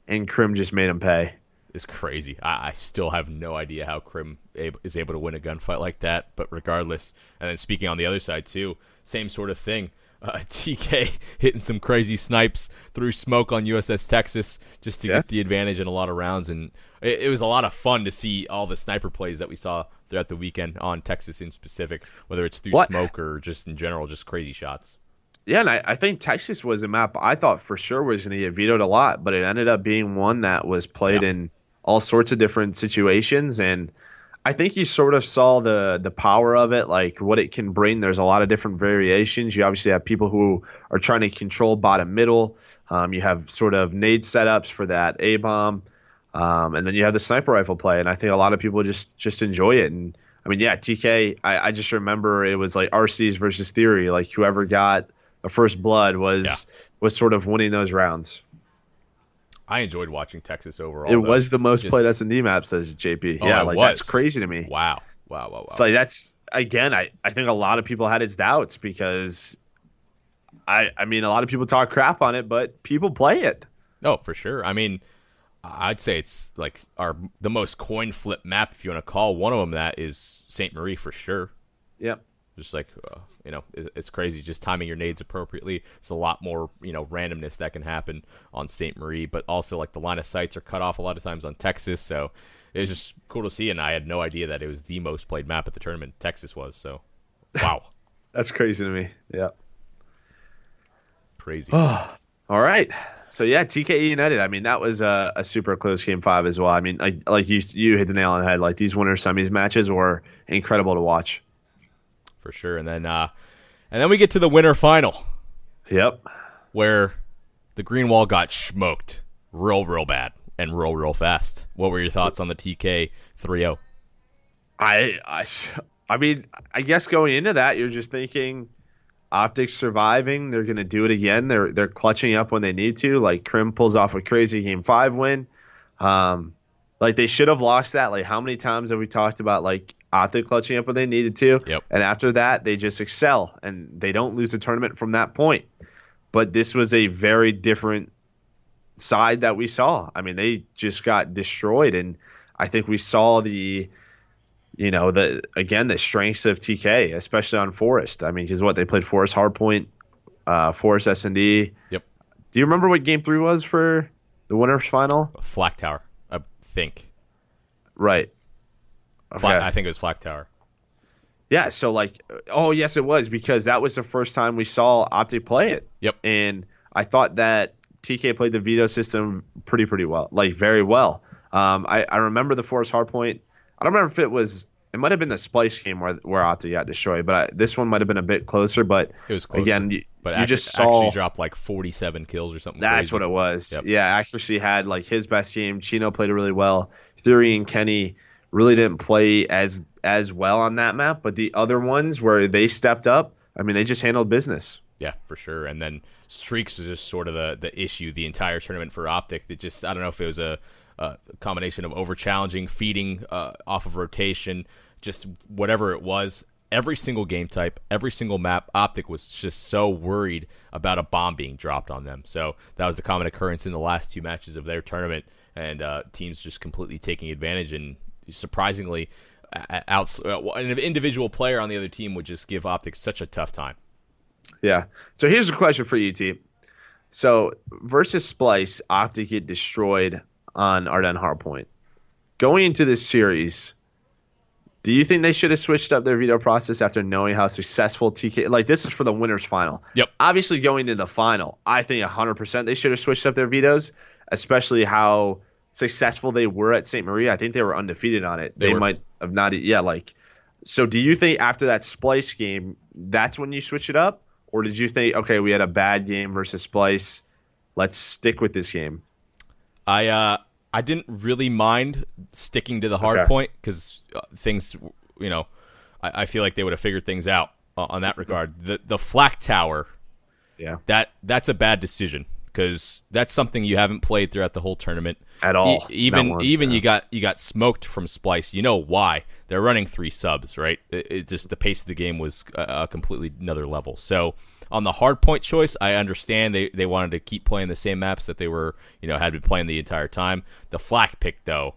[SPEAKER 1] and Crim just made him pay.
[SPEAKER 2] Is crazy. I still have no idea how Crim is able to win a gunfight like that, but regardless. And then speaking on the other side too, same sort of thing. TK hitting some crazy snipes through smoke on USS Texas just to get the advantage in a lot of rounds, and it was a lot of fun to see all the sniper plays that we saw throughout the weekend on Texas in specific, whether it's through smoke or just in general, just crazy shots.
[SPEAKER 1] Yeah, and I think Texas was a map I thought for sure was going to get vetoed a lot, but it ended up being one that was played in all sorts of different situations, and I think you sort of saw the power of it, like what it can bring. There's a lot of different variations. You obviously have people who are trying to control bottom middle. You have sort of nade setups for that A-bomb, and then you have the sniper rifle play, and I think a lot of people just enjoy it. And I mean, yeah, TK, I just remember it was like RCs versus Theory. Like whoever got the first blood was sort of winning those rounds.
[SPEAKER 2] I enjoyed watching Texas overall.
[SPEAKER 1] It was the most played S&D map, says JP.
[SPEAKER 2] Oh,
[SPEAKER 1] yeah, like that's crazy to me.
[SPEAKER 2] Wow.
[SPEAKER 1] So that's, again, I think a lot of people had its doubts because, I mean, a lot of people talk crap on it, but people play it.
[SPEAKER 2] Oh, for sure. I mean, I'd say it's like the most coin flip map, if you want to call one of them that, is St. Marie for sure.
[SPEAKER 1] Yep.
[SPEAKER 2] Just like, it's crazy. Just timing your nades appropriately. There's a lot more, randomness that can happen on St. Marie, but also like the line of sights are cut off a lot of times on Texas. So it was just cool to see. And I had no idea that it was the most played map at the tournament. Texas was. So, wow.
[SPEAKER 1] That's crazy to me. Yeah.
[SPEAKER 2] Crazy.
[SPEAKER 1] All right. So yeah, TKE United. I mean, that was a super close game 5 as well. I mean, like you hit the nail on the head. Like these winter semis matches were incredible to watch.
[SPEAKER 2] For sure. And then we get to the winter final.
[SPEAKER 1] Yep.
[SPEAKER 2] Where the green wall got smoked real bad and real fast. What were your thoughts on the TK 3-0?
[SPEAKER 1] I mean, I guess going into that, you're just thinking Optics surviving. They're going to do it again. They're clutching up when they need to. Like Crim pulls off a crazy game 5 win. Like they should have lost that. Like how many times have we talked about like Optic clutching up when they needed to?
[SPEAKER 2] Yep.
[SPEAKER 1] And after that, they just excel and they don't lose the tournament from that point. But this was a very different side that we saw. I mean, they just got destroyed, and I think we saw the strengths of TK, especially on Forest. I mean, because they played Forest Hardpoint, Forest S&D.
[SPEAKER 2] Yep.
[SPEAKER 1] Do you remember what game 3 was for the winners final?
[SPEAKER 2] Flak Tower, I think.
[SPEAKER 1] Right. Okay.
[SPEAKER 2] I think it was Flak Tower.
[SPEAKER 1] Yeah, so yes, it was, because that was the first time we saw Optic play it.
[SPEAKER 2] Yep.
[SPEAKER 1] And I thought that TK played the veto system pretty well, like very well. I remember the Forest Hardpoint. I don't remember if it might have been the Splice game where Optic got destroyed, but this one might have been a bit closer. But
[SPEAKER 2] it was closer.
[SPEAKER 1] Again, you just
[SPEAKER 2] saw actually dropped like 47 kills or something.
[SPEAKER 1] That's
[SPEAKER 2] crazy.
[SPEAKER 1] What it was.
[SPEAKER 2] Yep.
[SPEAKER 1] Yeah, Accuracy had like his best game. Chino played it really well. Theory and Kenny really didn't play as well on that map, but the other ones where they stepped up, I mean, they just handled business.
[SPEAKER 2] Yeah, for sure. And then Streaks was just sort of the issue the entire tournament for Optic. That just, I don't know if it was a combination of over-challenging, feeding off of rotation, just whatever it was. Every single game type, every single map, Optic was just so worried about a bomb being dropped on them. So that was the common occurrence in the last 2 matches of their tournament. and teams just completely taking advantage. And surprisingly, an individual player on the other team would just give Optic such a tough time.
[SPEAKER 1] Yeah. So here's a question for you, T. So versus Splice, Optic get destroyed on Ardennes Hardpoint. Going into this series, do you think they should have switched up their veto process after knowing how successful TK? Like, this is for the winners final.
[SPEAKER 2] Yep.
[SPEAKER 1] Obviously, going to the final, I think 100% they should have switched up their vetoes, especially how successful they were at St. Marie. I think they were undefeated on it. They might have not. Yeah, like. So do you think after that Splice game, that's when you switch it up? Or did you think, okay, we had a bad game versus Splice, let's stick with this game?
[SPEAKER 2] I didn't really mind sticking to the hard point because things, I feel like they would have figured things out on that regard. The flak tower, that's a bad decision because that's something you haven't played throughout the whole tournament
[SPEAKER 1] at all.
[SPEAKER 2] You got smoked from Splice. You know why? They're running 3 subs, right? It just the pace of the game was a completely another level. So on the hard point choice, I understand they wanted to keep playing the same maps that they were, had been playing the entire time. The flak pick, though,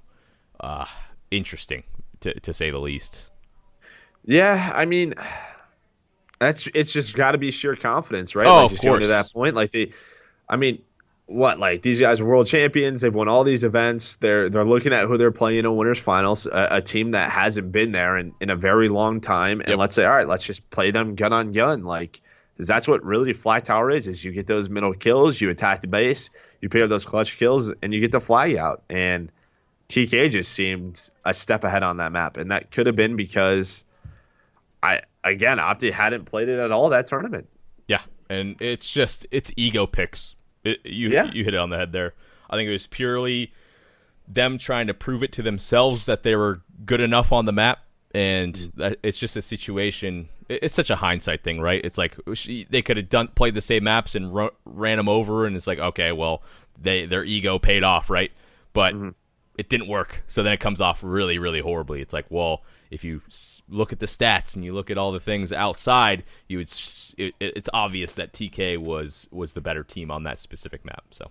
[SPEAKER 2] interesting to say the least.
[SPEAKER 1] Yeah, I mean, it's just got to be sheer confidence, right?
[SPEAKER 2] Oh,
[SPEAKER 1] like,
[SPEAKER 2] of course.
[SPEAKER 1] To that point, these guys are world champions. They've won all these events. They're looking at who they're playing in winners finals, a team that hasn't been there in a very long time. And let's say, all right, let's just play them gun on gun, because that's what really Flag Tower is you get those middle kills, you attack the base, you pick up those clutch kills, and you get the flag out. And TK just seemed a step ahead on that map. And that could have been because, Opti hadn't played it at all that tournament.
[SPEAKER 2] Yeah, and it's ego picks. You hit it on the head there. I think it was purely them trying to prove it to themselves that they were good enough on the map. And it's just a situation. It's such a hindsight thing, right? It's like they could have played the same maps and ran them over, and it's like, okay, well, their ego paid off, right? But it didn't work, so then it comes off really, really horribly. It's like, well, if you look at the stats and you look at all the things outside, it's obvious that TK was the better team on that specific map. So.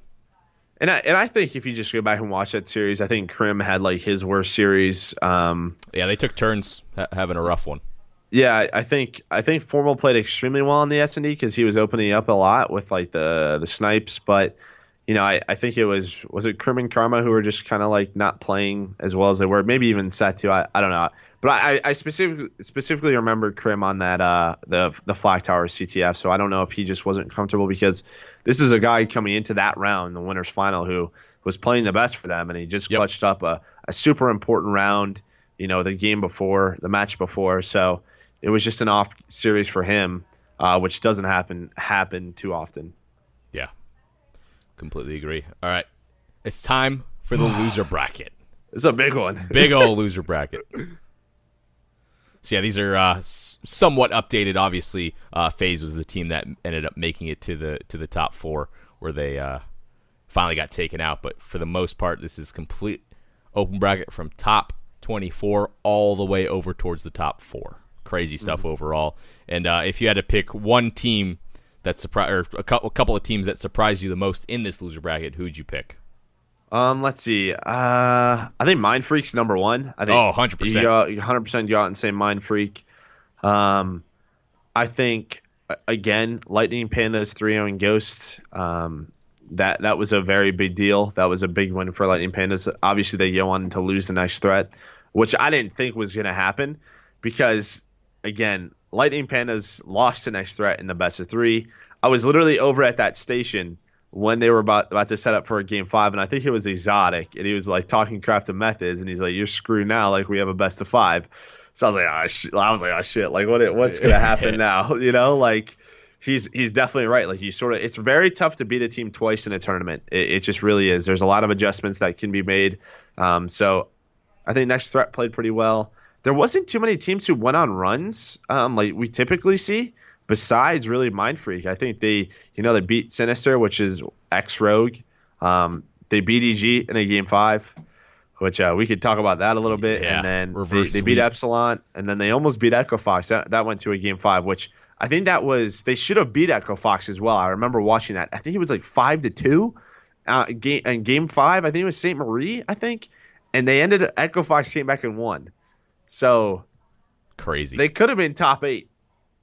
[SPEAKER 1] And I think if you just go back and watch that series, I think Krim had his worst series.
[SPEAKER 2] They took turns having a rough one.
[SPEAKER 1] Yeah, I think Formal played extremely well on the S&D because he was opening up a lot with the snipes. But I think it was it Krim and Karma who were just kind of not playing as well as they were. Maybe even Satu. I don't know. But I specifically remember Krim on that the Flag Tower CTF. So I don't know if he just wasn't comfortable because this is a guy coming into that round, the winners final, who was playing the best for them, and he just clutched up a super important round. The match before. So it was just an off series for him, which doesn't happen too often.
[SPEAKER 2] Yeah, completely agree. All right, it's time for the loser bracket.
[SPEAKER 1] It's a big one.
[SPEAKER 2] Big old loser bracket. So yeah, these are somewhat updated. Obviously, FaZe was the team that ended up making it to the top 4, where they finally got taken out. But for the most part, this is complete open bracket from top 24 all the way over towards the top 4. Crazy stuff overall. And if you had to pick one team that surprised, or a couple of teams that surprised you the most in this loser bracket, who'd you pick?
[SPEAKER 1] Let's see. I think Mind Freak's number 1. I think
[SPEAKER 2] 100%.
[SPEAKER 1] You 100% go out and say Mind Freak. I think again, Lightning Pandas 3-0 Ghost. That was a very big deal. That was a big win for Lightning Pandas. Obviously, they go on to lose the next threat, which I didn't think was going to happen because, again, Lightning Pandas lost the next threat in the best of 3. I was literally over at that station when they were about to set up for a game 5, and I think it was Exotic, and he was talking crap to Methods, and he's like, "You're screwed now. We have a best of 5." So I was like, "Oh shit! What's gonna happen now?" He's definitely right. It's very tough to beat a team twice in a tournament. It just really is. There's a lot of adjustments that can be made. So I think Next Threat played pretty well. There wasn't too many teams who went on runs like we typically see. Besides really Mind Freak, I think they beat Sinister, which is ex-Rogue. They beat EG in a game 5, which we could talk about that a little bit.
[SPEAKER 2] Yeah,
[SPEAKER 1] and then they beat Epsilon, and then they almost beat Echo Fox. That went to a game 5, which I think they should have beat Echo Fox as well. I remember watching that. I think it was 5-2, in game 5. I think it was St. Marie, I think. And they ended Echo Fox came back and won. So
[SPEAKER 2] crazy.
[SPEAKER 1] They could have been top 8.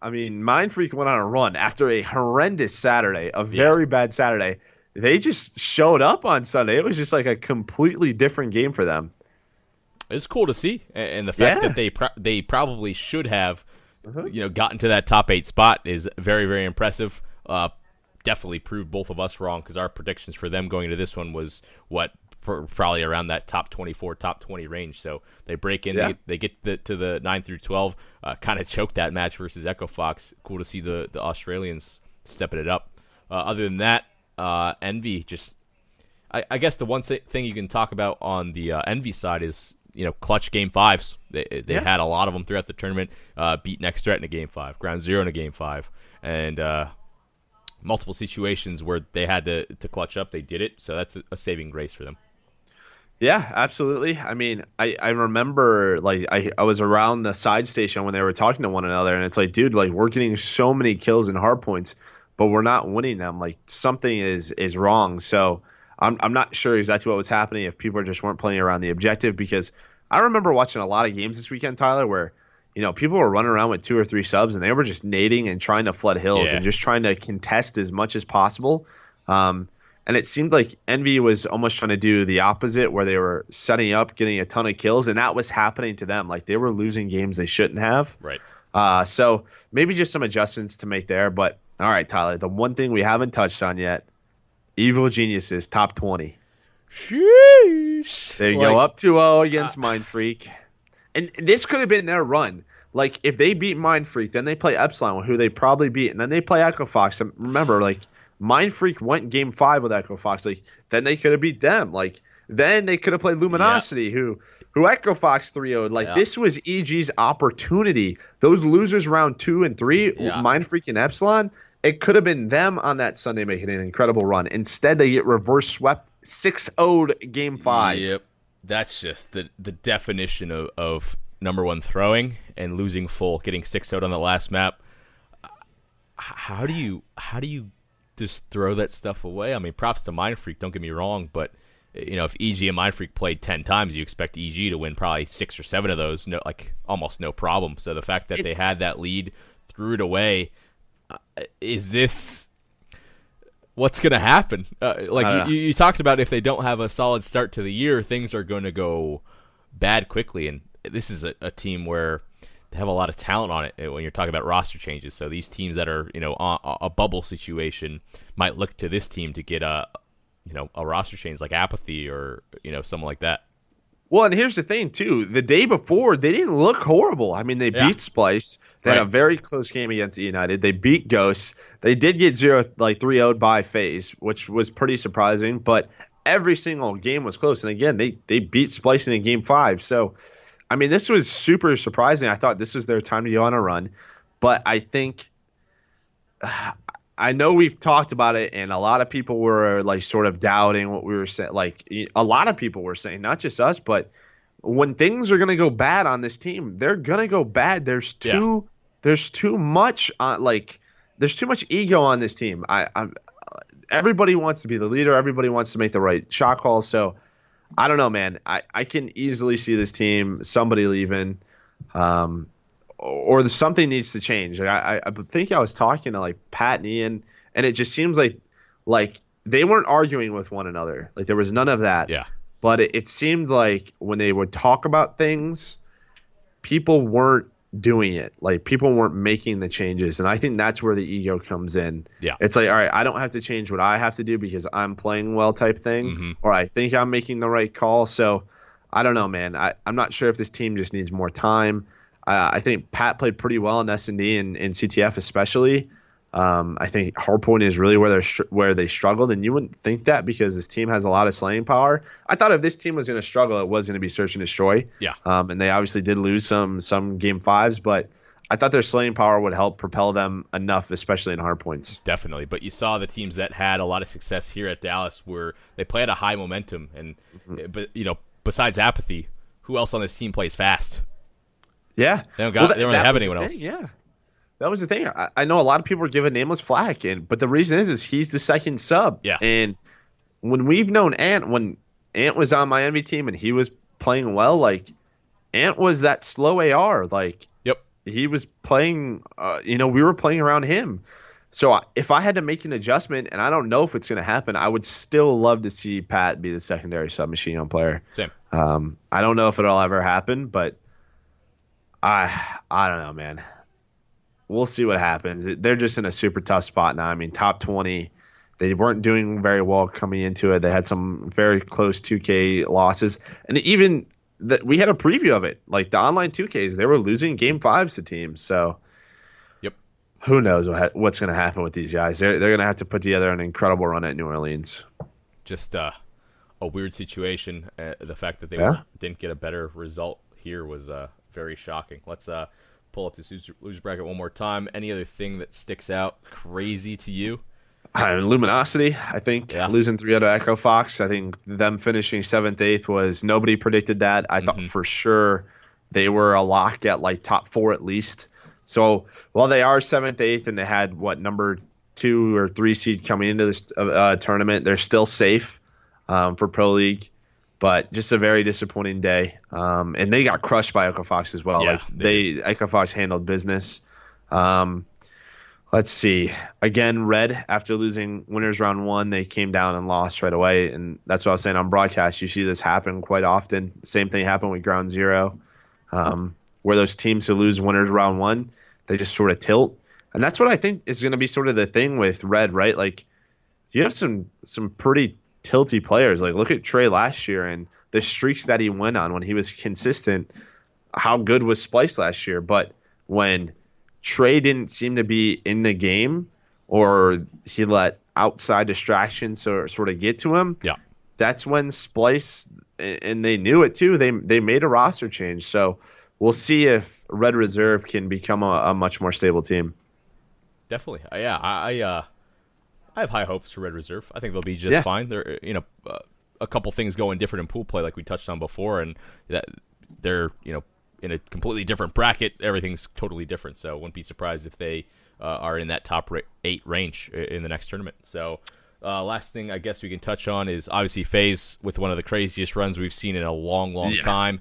[SPEAKER 1] I mean, Mind Freak went on a run after a horrendous Saturday, a very bad Saturday. They just showed up on Sunday. It was just like a completely different game for them.
[SPEAKER 2] It's cool to see, and the fact that they probably should have, gotten to that top 8 spot is very, very impressive. Definitely proved both of us wrong because our predictions for them going into this one was probably around that top 24, top 20 range. So they break in, they get to the 9 through 12, kind of choke that match versus Echo Fox. Cool to see the Australians stepping it up. Other than that, Envy just, I guess the one thing you can talk about on the Envy side is, clutch game 5s. They had a lot of them throughout the tournament. Beat Next Threat in a game 5, Ground Zero in a game 5, and multiple situations where they had to clutch up. They did it, so that's a saving grace for them.
[SPEAKER 1] Yeah, absolutely. I mean, I remember, like, I was around the side station when they were talking to one another, and it's like, dude, like, we're getting so many kills and hard points, but we're not winning them. Like, something is wrong. So I'm not sure exactly what was happening, if people just weren't playing around the objective, because I remember watching a lot of games this weekend, Tyler, where, people were running around with 2 or 3 subs, and they were just nading and trying to flood hills and just trying to contest as much as possible. And it seemed like Envy was almost trying to do the opposite, where they were setting up, getting a ton of kills, and that was happening to them. Like, they were losing games they shouldn't have.
[SPEAKER 2] Right.
[SPEAKER 1] So maybe just some adjustments to make there. But, all right, Tyler, the one thing we haven't touched on yet, Evil Geniuses, top 20.
[SPEAKER 2] Sheesh.
[SPEAKER 1] They go up 2-0 against Mind Freak. And this could have been their run. Like, if they beat Mind Freak, then they play Epsilon, who they probably beat, and then they play Echo Fox. And remember, like, Mind Freak went game 5 with Echo Fox. Like, then they could have beat them. Like, then they could have played Luminosity, who Echo Fox 3-0'd. Like, this was EG's opportunity. Those losers round 2 and 3, Mind Freak and Epsilon, it could have been them on that Sunday making an incredible run. Instead, they get reverse swept 6-0'd game 5.
[SPEAKER 2] Yep. That's just the definition of number 1 throwing and losing full, getting 6-0'd on the last map. How do you just throw that stuff away? I mean, props to Mind Freak, don't get me wrong, but if EG and Mind Freak played 10 times, you expect EG to win probably 6 or 7 of those, almost no problem. So the fact that they had that lead, threw it away, is this what's going to happen? You talked about, if they don't have a solid start to the year, things are going to go bad quickly, and this is a team where they have a lot of talent on it when you're talking about roster changes. So these teams that are, a bubble situation might look to this team to get a roster change like Apathy or, something like that.
[SPEAKER 1] Well, and here's the thing, too. The day before, they didn't look horrible. I mean, they beat Splice. They had a very close game against United. They beat Ghosts. They did get 3-0'd by FaZe, which was pretty surprising. But every single game was close. And, again, they beat Splice in game 5. So, I mean, this was super surprising. I thought this was their time to go on a run. But I think I know we've talked about it, and a lot of people were like sort of doubting what we were saying. Like, a lot of people were saying, not just us, but when things are going to go bad on this team, they're going to go bad. There's too much there's too much ego on this team. Everybody wants to be the leader. Everybody wants to make the right shot calls. So I don't know, man. I can easily see this team, somebody leaving, or something needs to change. I think I was talking to like Pat and Ian, and it just seems like they weren't arguing with one another. Like, there was none of that.
[SPEAKER 2] Yeah.
[SPEAKER 1] But it seemed like when they would talk about things, people weren't doing it. Like, people weren't making the changes, and I think that's where the ego comes in.
[SPEAKER 2] Yeah.
[SPEAKER 1] It's like, all right, I don't have to change what I have to do because I'm playing well type thing, or I think I'm making the right call. So I don't know, man. I'm not sure if this team just needs more time. I think Pat played pretty well in S&D and in CTF especially. I think Hardpoint is really where they struggled, and you wouldn't think that because this team has a lot of slaying power. I thought if this team was going to struggle, it was going to be Search and Destroy.
[SPEAKER 2] Yeah.
[SPEAKER 1] And they obviously did lose some game 5s, but I thought their slaying power would help propel them enough, especially in Hardpoints.
[SPEAKER 2] Definitely. But you saw the teams that had a lot of success here at Dallas where they play at a high momentum, and but besides Apathy, who else on this team plays fast?
[SPEAKER 1] Yeah.
[SPEAKER 2] They don't really have anyone else.
[SPEAKER 1] Yeah. That was the thing. I know a lot of people were giving Nameless flack, but the reason is he's the second sub.
[SPEAKER 2] Yeah.
[SPEAKER 1] And when we've known Ant, when Ant was on my envy team and he was playing well, like Ant was that slow AR. Like
[SPEAKER 2] Yep.
[SPEAKER 1] he was playing, we were playing around him. So if I had to make an adjustment, and I don't know if it's going to happen, I would still love to see Pat be the secondary submachine gun player.
[SPEAKER 2] Same.
[SPEAKER 1] I don't know if it'll ever happen, but I don't know, man. We'll see what happens. They're just in a super tough spot now. I mean, top 20. They weren't doing very well coming into it. They had some very close 2K losses. And even that we had a preview of it. Like the online 2Ks, they were losing game 5s to teams. So
[SPEAKER 2] yep.
[SPEAKER 1] Who knows what's going to happen with these guys. They're going to have to put together an incredible run at New Orleans.
[SPEAKER 2] Just a weird situation. The fact that they didn't get a better result here was very shocking. Let's pull up this loser bracket one more time. Any other thing that sticks out crazy to you?
[SPEAKER 1] Luminosity, I think, losing 3 out of Echo Fox. I think them finishing 7th, 8th was nobody predicted that. I thought for sure they were a lock at like top 4 at least. So while they are 7th, 8th, and they had number 2 or 3 seed coming into this tournament, they're still safe for Pro League. But just a very disappointing day. And they got crushed by Echo Fox as well.
[SPEAKER 2] Yeah,
[SPEAKER 1] Echo Fox handled business. Let's see. Again, Red, after losing winners round 1, they came down and lost right away. And that's what I was saying on broadcast. You see this happen quite often. Same thing happened with Ground Zero, where those teams who lose winners round 1, they just sort of tilt. And that's what I think is going to be sort of the thing with Red, right? Like, you have some pretty tilty players. Like, look at Trey last year and the streaks that he went on when he was consistent. How good was Splice last year? But when Trey didn't seem to be in the game, or he let outside distractions sort of get to him, that's when Splice, and they knew it too, they made a roster change. So we'll see if Red Reserve can become a much more stable team.
[SPEAKER 2] Definitely. I have high hopes for Red Reserve. I think they'll be just fine. They're a couple things going different in pool play, like we touched on before, and that they're in a completely different bracket. Everything's totally different. So wouldn't be surprised if they are in that top 8 range in the next tournament. So last thing I guess we can touch on is obviously FaZe with one of the craziest runs we've seen in a long time,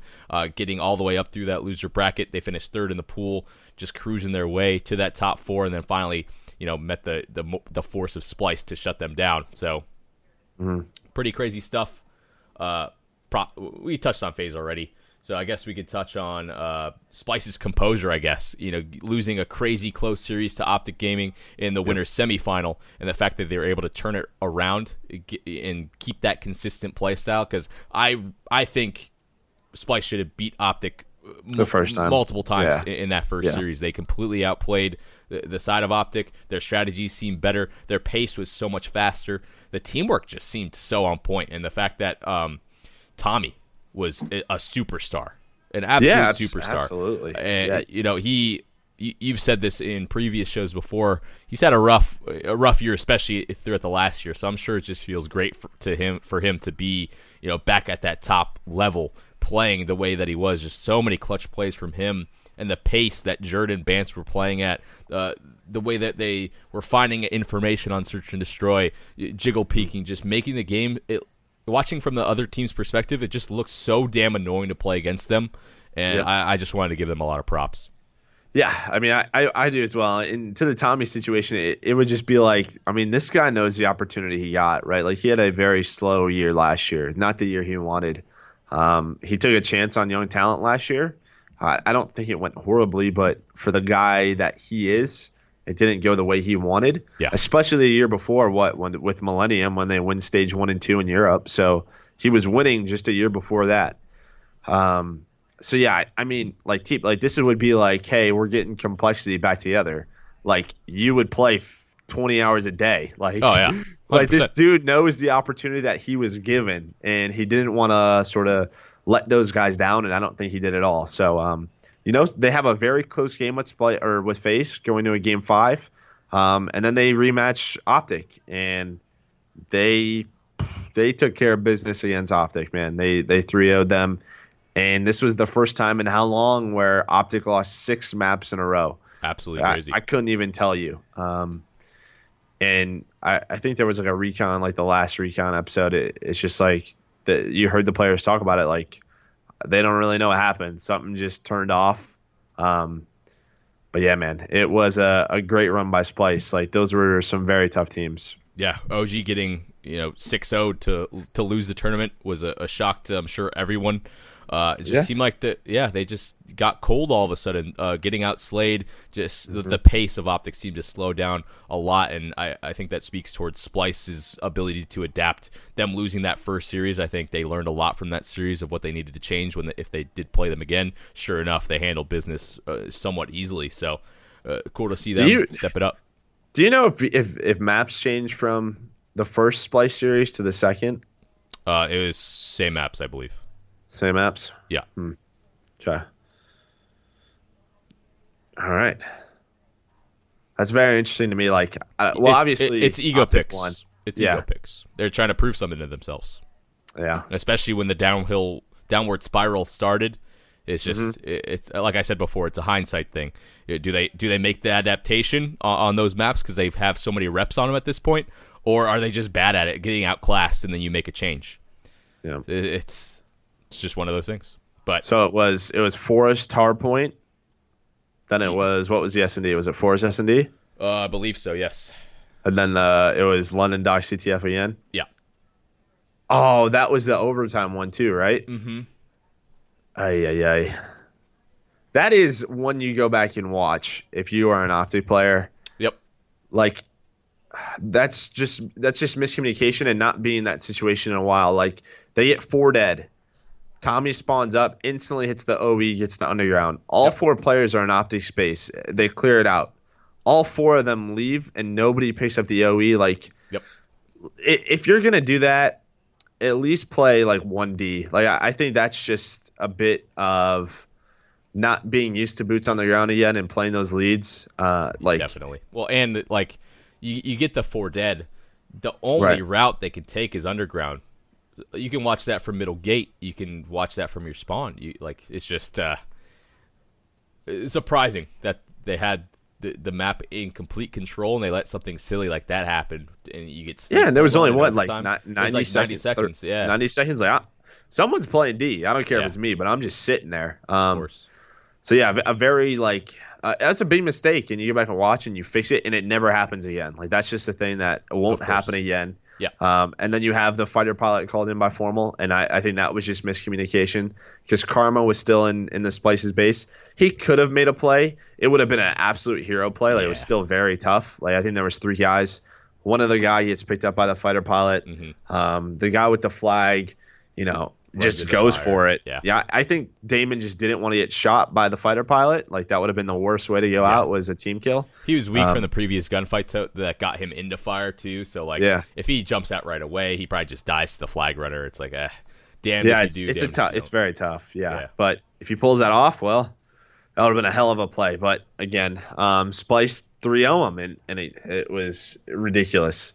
[SPEAKER 2] getting all the way up through that loser bracket. They finished 3rd in the pool, just cruising their way to that top 4, and then finally met the force of Splice to shut them down. So pretty crazy stuff. We touched on FaZe already, so I guess we could touch on Splice's composure, I guess. Losing a crazy close series to Optic Gaming in the winner's semifinal, and the fact that they were able to turn it around and keep that consistent play style, because I think Splice should have beat Optic
[SPEAKER 1] the first time
[SPEAKER 2] multiple times in that first series. They completely outplayed the side of Optic. Their strategies seemed better. Their pace was so much faster. The teamwork just seemed so on point, and the fact that Tommy was a superstar, an absolute superstar.
[SPEAKER 1] Absolutely.
[SPEAKER 2] And you've said this in previous shows before. He's had a rough year, especially throughout the last year. So I'm sure it just feels great for him to be back at that top level, playing the way that he was. Just so many clutch plays from him, and the pace that Jordan and Bance were playing at, the way that they were finding information on Search and Destroy, jiggle peeking, just making the game. Watching from the other team's perspective, it just looks so damn annoying to play against them, and I just wanted to give them a lot of props.
[SPEAKER 1] Yeah, I mean, I do as well. And to the Tommy situation, it would just be like, I mean, this guy knows the opportunity he got, right? Like, he had a very slow year last year, not the year he wanted. He took a chance on young talent last year. I don't think it went horribly, but for the guy that he is, it didn't go the way he wanted. Yeah. Especially the year before, with Millennium, when they win stage 1 and 2 in Europe. So he was winning just a year before that. So yeah, I mean, like this would be like, hey, we're getting complexity back together. Like, you would play 20 hours a day. Like,
[SPEAKER 2] oh yeah, 100%.
[SPEAKER 1] Like, this dude knows the opportunity that he was given, and he didn't want to sort of let those guys down, and I don't think he did at all. So they have a very close game with FaZe going to a game 5, and then they rematch Optic, and they took care of business against Optic, man. They 3-0'd them, and this was the first time in how long where Optic lost 6 maps in a row.
[SPEAKER 2] Absolutely crazy.
[SPEAKER 1] I couldn't even tell you. And I think there was like a recon, like the last recon episode. It's just like you heard the players talk about it, like they don't really know what happened. Something just turned off. But yeah, man, it was a great run by Splice. Like those were some very tough teams.
[SPEAKER 2] Yeah, OG getting 6-0 to lose the tournament was a shock to, I'm sure, everyone. It just seemed like they just got cold all of a sudden, getting outslayed. Just the pace of Optic seemed to slow down a lot, and I think that speaks towards Splice's ability to adapt. Them losing that first series, I think they learned a lot from that series of what they needed to change if they did play them again. Sure enough, they handled business somewhat easily. So cool to see them step it up.
[SPEAKER 1] Do you know if maps changed from the first Splice series to the second?
[SPEAKER 2] It was same maps, I believe.
[SPEAKER 1] Same maps?
[SPEAKER 2] Yeah.
[SPEAKER 1] Okay. All right. That's very interesting to me. Like, obviously,
[SPEAKER 2] it's ego picks.
[SPEAKER 1] One.
[SPEAKER 2] It's ego picks. They're trying to prove something to themselves.
[SPEAKER 1] Yeah.
[SPEAKER 2] Especially when the downward spiral started. It's just it's like I said before. It's a hindsight thing. Do they make the adaptation on those maps because they have so many reps on them at this point, or are they just bad at it, getting outclassed, and then you make a change?
[SPEAKER 1] Yeah.
[SPEAKER 2] It's just one of those things. But
[SPEAKER 1] so it was Forest Hardpoint. Then it was, what was the S&D? Was it Forest S&D?
[SPEAKER 2] I believe so. Yes.
[SPEAKER 1] And then it was London Dock CTF again.
[SPEAKER 2] Yeah.
[SPEAKER 1] Oh, that was the overtime one too, right?
[SPEAKER 2] Mm-hmm.
[SPEAKER 1] Ay. That is one you go back and watch if you are an Optic player.
[SPEAKER 2] Yep.
[SPEAKER 1] Like that's just miscommunication and not being in that situation in a while. Like they get 4 dead. Tommy spawns up, instantly hits the OE, gets the underground. All 4 players are in Optic space. They clear it out. All 4 of them leave, and nobody picks up the OE. Like, if you're gonna do that, at least play like 1D. Like I think that's just a bit of not being used to boots on the ground again and playing those leads. Like
[SPEAKER 2] definitely. Well, and like you get the 4 dead. The only route they can take is underground. You can watch that from middle gate. You can watch that from your spawn. It's just it's surprising that they had the map in complete control and they let something silly like that happen. And you get
[SPEAKER 1] and there was only 90
[SPEAKER 2] seconds. Yeah,
[SPEAKER 1] 90 seconds. Like someone's playing D. I don't care if it's me, but I'm just sitting there.
[SPEAKER 2] Of course.
[SPEAKER 1] So yeah, a very that's a big mistake, and you go back and watch and you fix it, and it never happens again. Like that's just a thing that won't happen again.
[SPEAKER 2] Yeah.
[SPEAKER 1] And then you have the fighter pilot called in by Formal, and I think that was just miscommunication because Karma was still in the Splice's base. He could have made a play. It would have been an absolute hero play. Like it was still very tough. Like I think there was 3 guys. One of the guy gets picked up by the fighter pilot.
[SPEAKER 2] Mm-hmm.
[SPEAKER 1] The guy with the flag, just goes for it.
[SPEAKER 2] Yeah.
[SPEAKER 1] I think Damon just didn't want to get shot by the fighter pilot. Like that would have been the worst way to go out was a team kill.
[SPEAKER 2] He was weak from the previous gunfight that got him into fire too. So if he jumps out right away, he probably just dies to the flag runner. It's like damn.
[SPEAKER 1] Yeah,
[SPEAKER 2] if you do,
[SPEAKER 1] it's very tough. Yeah, but if he pulls that off, well, that would have been a hell of a play. But again, Splice 3-0 him, and it was ridiculous.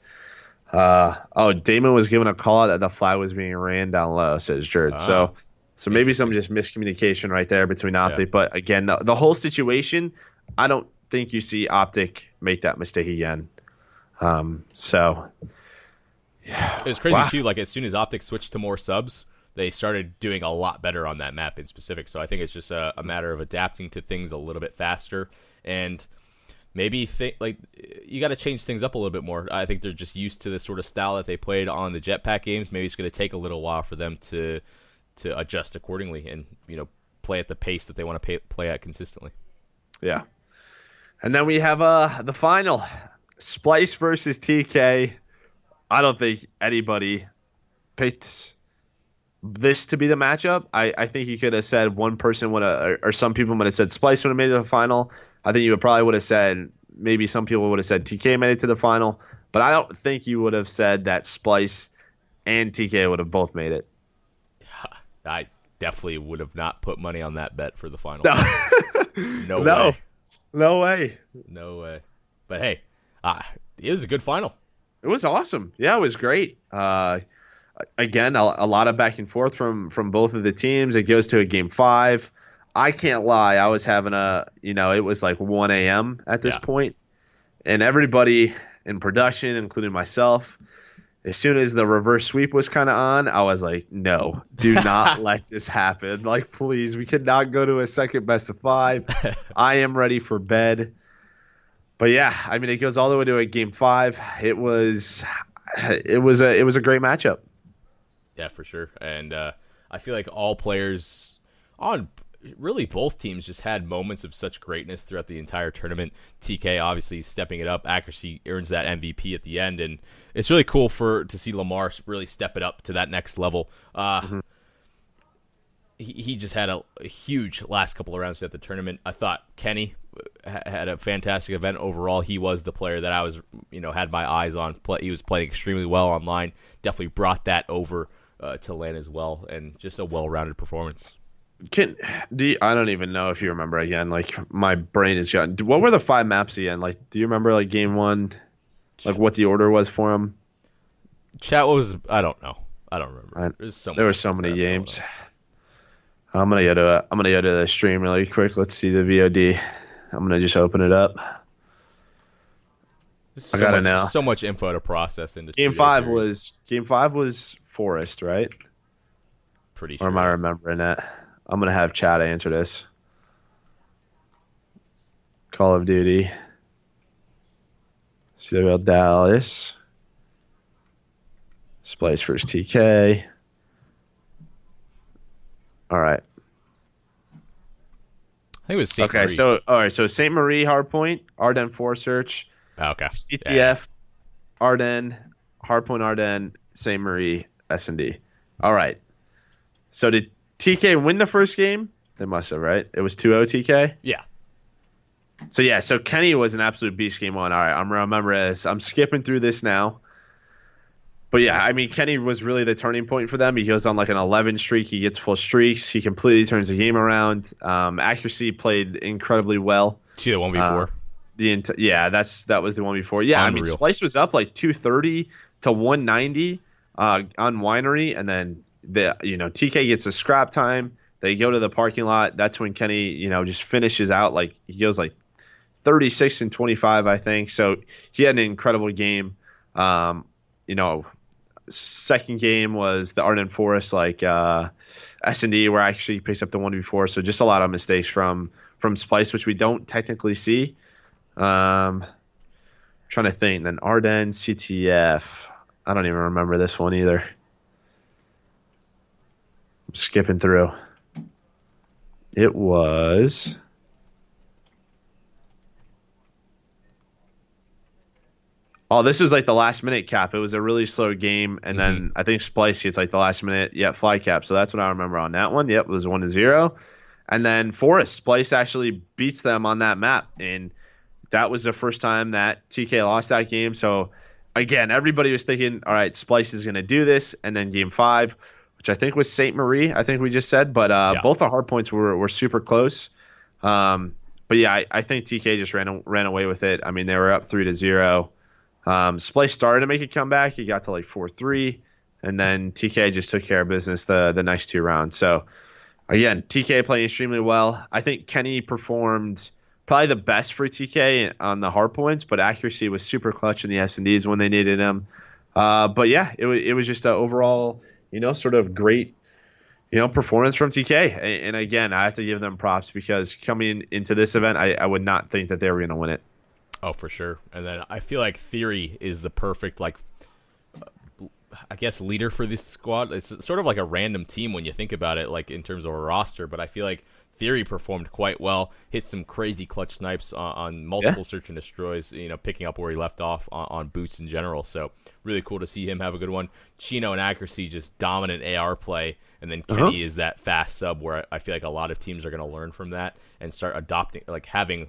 [SPEAKER 1] Damon was given a call out that the flag was being ran down low, says Jared. So maybe some just miscommunication right there between Optic. But again, the whole situation, I don't think you see Optic make that mistake again. So
[SPEAKER 2] it was crazy too. Like as soon as Optic switched to more subs, they started doing a lot better on that map in specific. So I think it's just a matter of adapting to things a little bit faster and. Maybe you got to change things up a little bit more. I think they're just used to the sort of style that they played on the Jetpack games. Maybe it's going to take a little while for them to adjust accordingly and play at the pace that they want to play at consistently.
[SPEAKER 1] Yeah, and then we have the final Splice versus TK. I don't think anybody picked this to be the matchup. I think you could have said one person would have, or some people would have said Splice would have made it to the final. I think you probably would have said, maybe some people would have said TK made it to the final, but I don't think you would have said that Splice and TK would have both made it.
[SPEAKER 2] I definitely would have not put money on that bet for the final.
[SPEAKER 1] No way. No way.
[SPEAKER 2] But hey, it was a good final.
[SPEAKER 1] It was awesome. Yeah, it was great. Again, a lot of back and forth from both of the teams. It goes to a game 5. I can't lie. I was having it was like 1 a.m. at this point, and everybody in production, including myself. As soon as the reverse sweep was kind of on, I was like, no, do not let this happen. Like, please, we cannot go to a second best of 5. I am ready for bed. But yeah, I mean, it goes all the way to a game 5. It was a great matchup.
[SPEAKER 2] Yeah, for sure. And I feel like all players on really both teams just had moments of such greatness throughout the entire tournament. TK obviously stepping it up. Accuracy earns that MVP at the end, and it's really cool to see Lamar really step it up to that next level. He just had a huge last couple of rounds at the tournament. I thought Kenny had a fantastic event overall. He was the player that I was, had my eyes on. He was playing extremely well online. Definitely brought that over to LAN as well, and just a well-rounded performance.
[SPEAKER 1] I don't even know if you remember again. Like, my brain is gone. What were the 5 maps again? Like, do you remember like game 1, like what the order was for them?
[SPEAKER 2] Chat, what was? I don't know. I don't remember.
[SPEAKER 1] There were so many games. I'm gonna go to the stream really quick. Let's see the VOD. I'm gonna just open it up. I gotta know.
[SPEAKER 2] So much info to process into.
[SPEAKER 1] Game 5 was Forest, right?
[SPEAKER 2] Pretty sure.
[SPEAKER 1] Or am I remembering that? I'm gonna have chat answer this. Call of Duty. CWL Dallas. Splice versus TK. All right.
[SPEAKER 2] I think it was St. Marie.
[SPEAKER 1] So St. Marie, Hardpoint, Ardennes 4 Search.
[SPEAKER 2] Okay.
[SPEAKER 1] CTF, Ardennes, Hardpoint Ardennes, St. Marie, S&D. All right. So did TK win the first game? They must have, right? It was 2-0 TK?
[SPEAKER 2] Yeah.
[SPEAKER 1] So Kenny was an absolute beast game 1. All right, I'm remembering this. I'm skipping through this now. But yeah, I mean, Kenny was really the turning point for them. He goes on like an 11 streak. He gets full streaks. He completely turns the game around. Accuracy played incredibly well.
[SPEAKER 2] See the one before?
[SPEAKER 1] That was the one before. Yeah, Unreal. I mean, Splice was up like 230 to 190 on Winery, and then TK gets a scrap time. They go to the parking lot. That's when Kenny, just finishes out. Like, he goes like 36 and 25, I think. So he had an incredible game. Second game was the Ardennes Forest, like S&D, where actually he picks up the one before. So just a lot of mistakes from Splice, which we don't technically see. Trying to think. Then Ardennes, CTF. I don't even remember this one either. I'm skipping through. It was... Oh, this was like the last minute cap. It was a really slow game, and then I think Splice gets like the last minute fly cap. So that's what I remember on that one. Yep, it was 1-0. And then Forest, Splice actually beats them on that map, and that was the first time that TK lost that game. So again, everybody was thinking, all right, Splice is going to do this, and then game 5, which I think was St. Marie, I think we just said, but both the Hardpoints were super close. But yeah, I think TK just ran away with it. I mean, they were up 3-0. Splice started to make a comeback. He got to like 4-3, and then TK just took care of business the next 2 rounds. So again, TK playing extremely well. I think Kenny performed probably the best for TK on the Hardpoints, but accuracy was super clutch in the S&Ds when they needed him. But yeah, it was just an overall, sort of great, performance from TK. And again, I have to give them props because coming into this event, I would not think that they were going to win it.
[SPEAKER 2] Oh, for sure. And then I feel like Theory is the perfect, leader for this squad. It's sort of like a random team when you think about it, like in terms of a roster. But I feel like Theory performed quite well, hit some crazy clutch snipes on multiple search and destroys, picking up where he left off on boots in general. So really cool to see him have a good one. Chino and Accuracy, just dominant AR play. And then Kenny is that fast sub where I feel like a lot of teams are going to learn from that and start adopting, like having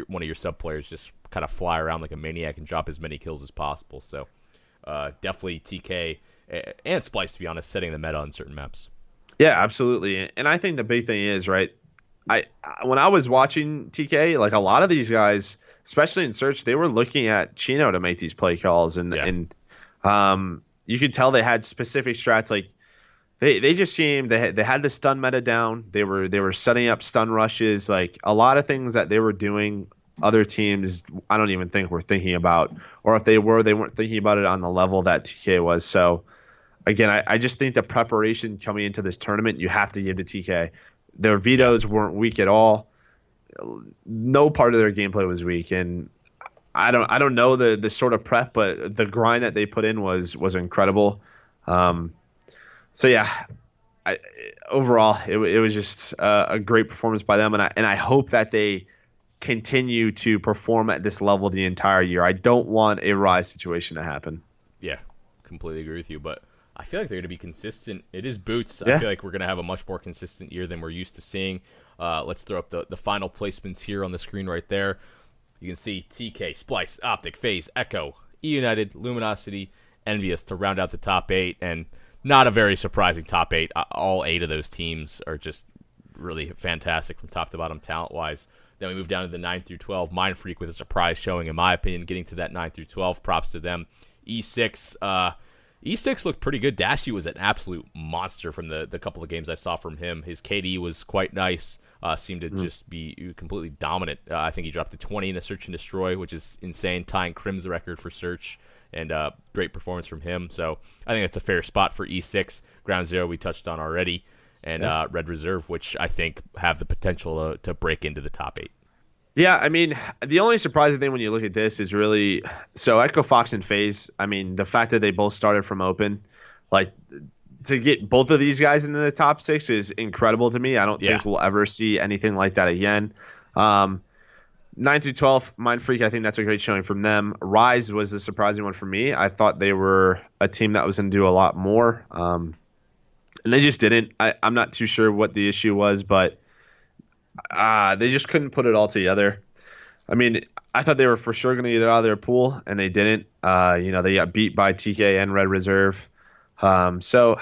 [SPEAKER 2] one of your sub players just kind of fly around like a maniac and drop as many kills as possible. So definitely TK and Splice, to be honest, setting the meta on certain maps.
[SPEAKER 1] Yeah, absolutely. And I think the big thing is, right, when I was watching TK, like a lot of these guys, especially in search, they were looking at Chino to make these play calls, and you could tell they had specific strats. Like they just seemed they had the stun meta down. They were setting up stun rushes, like a lot of things that they were doing other teams, I don't even think were thinking about, or if they were, they weren't thinking about it on the level that TK was. So again, I just think the preparation coming into this tournament, you have to give to TK. Their vetoes weren't weak at all. No part of their gameplay was weak, and I don't know the sort of prep, but the grind that they put in was incredible. So yeah, I, overall it was just a great performance by them, and I hope that they continue to perform at this level the entire year. I don't want a rise situation to happen.
[SPEAKER 2] Yeah, completely agree with you, but I feel like they're going to be consistent. It is Boots.
[SPEAKER 1] Yeah.
[SPEAKER 2] I feel like we're going to have a much more consistent year than we're used to seeing. Let's throw up the final placements here on the screen right there. You can see TK, Splice, Optic, FaZe, Echo, E United, Luminosity, Envious to round out the top 8, and not a very surprising top 8. All 8 of those teams are just really fantastic from top to bottom talent-wise. Then we move down to the 9 through 12. Mind Freak with a surprise showing, in my opinion, getting to that 9 through 12. Props to them. E6, E6 looked pretty good. Dashy was an absolute monster from the couple of games I saw from him. His KD was quite nice. Seemed to just be completely dominant. I think he dropped to 20 in a Search and Destroy, which is insane, tying Crim's record for Search, and great performance from him. So I think that's a fair spot for E6. Ground Zero we touched on already, and Red Reserve, which I think have the potential to break into the top 8.
[SPEAKER 1] Yeah, I mean, the only surprising thing when you look at this is really so Echo Fox and FaZe. I mean, the fact that they both started from open, like to get both of these guys into the top 6 is incredible to me. I don't think we'll ever see anything like that again. 9 through 12, Mind Freak, I think that's a great showing from them. Rise was a surprising one for me. I thought they were a team that was going to do a lot more, and they just didn't. I'm not too sure what the issue was, but they just couldn't put it all together. I mean, I thought they were for sure going to get it out of their pool, and they didn't. They got beat by TK and Red Reserve. So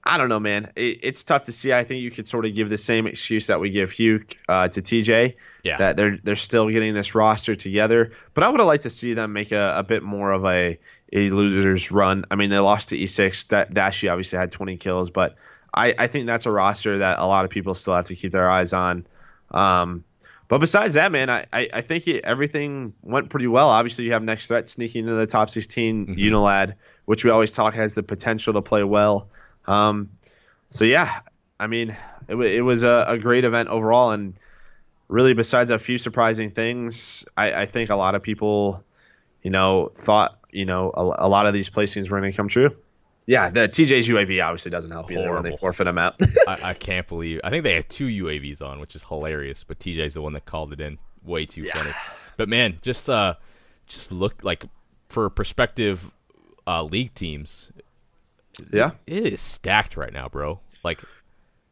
[SPEAKER 1] I don't know, man. It's tough to see. I think you could sort of give the same excuse that we give Hugh to TJ, that they're still getting this roster together. But I would have liked to see them make a bit more of a losers run. I mean, they lost to E6. Dashi obviously had 20 kills, but I think that's a roster that a lot of people still have to keep their eyes on. But besides that, man, I think everything went pretty well. Obviously, you have Next Threat sneaking into the top 16, Unilad, which we always talk has the potential to play well. So, yeah, I mean, it was a great event overall. And really, besides a few surprising things, I think a lot of people, thought, a lot of these placings were going to come true. Yeah, the TJ's UAV obviously doesn't help either when they forfeit them out.
[SPEAKER 2] I can't believe. I think they had 2 UAVs on, which is hilarious. But TJ's the one that called it in. Way too funny. But man, just look like for prospective league teams.
[SPEAKER 1] Yeah,
[SPEAKER 2] it is stacked right now, bro. Like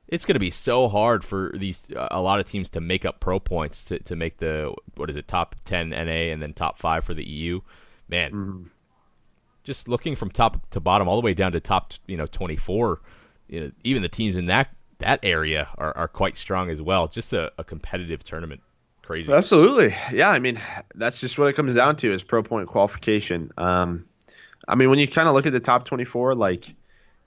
[SPEAKER 2] it's gonna be so hard for these a lot of teams to make up pro points to make the top 10 NA and then top 5 for the EU. Man. Just looking from top to bottom, all the way down to top, 24, even the teams in that area are quite strong as well. Just a competitive tournament, crazy.
[SPEAKER 1] Absolutely, yeah. I mean, that's just what it comes down to is pro point qualification. I mean, when you kind of look at the top 24, like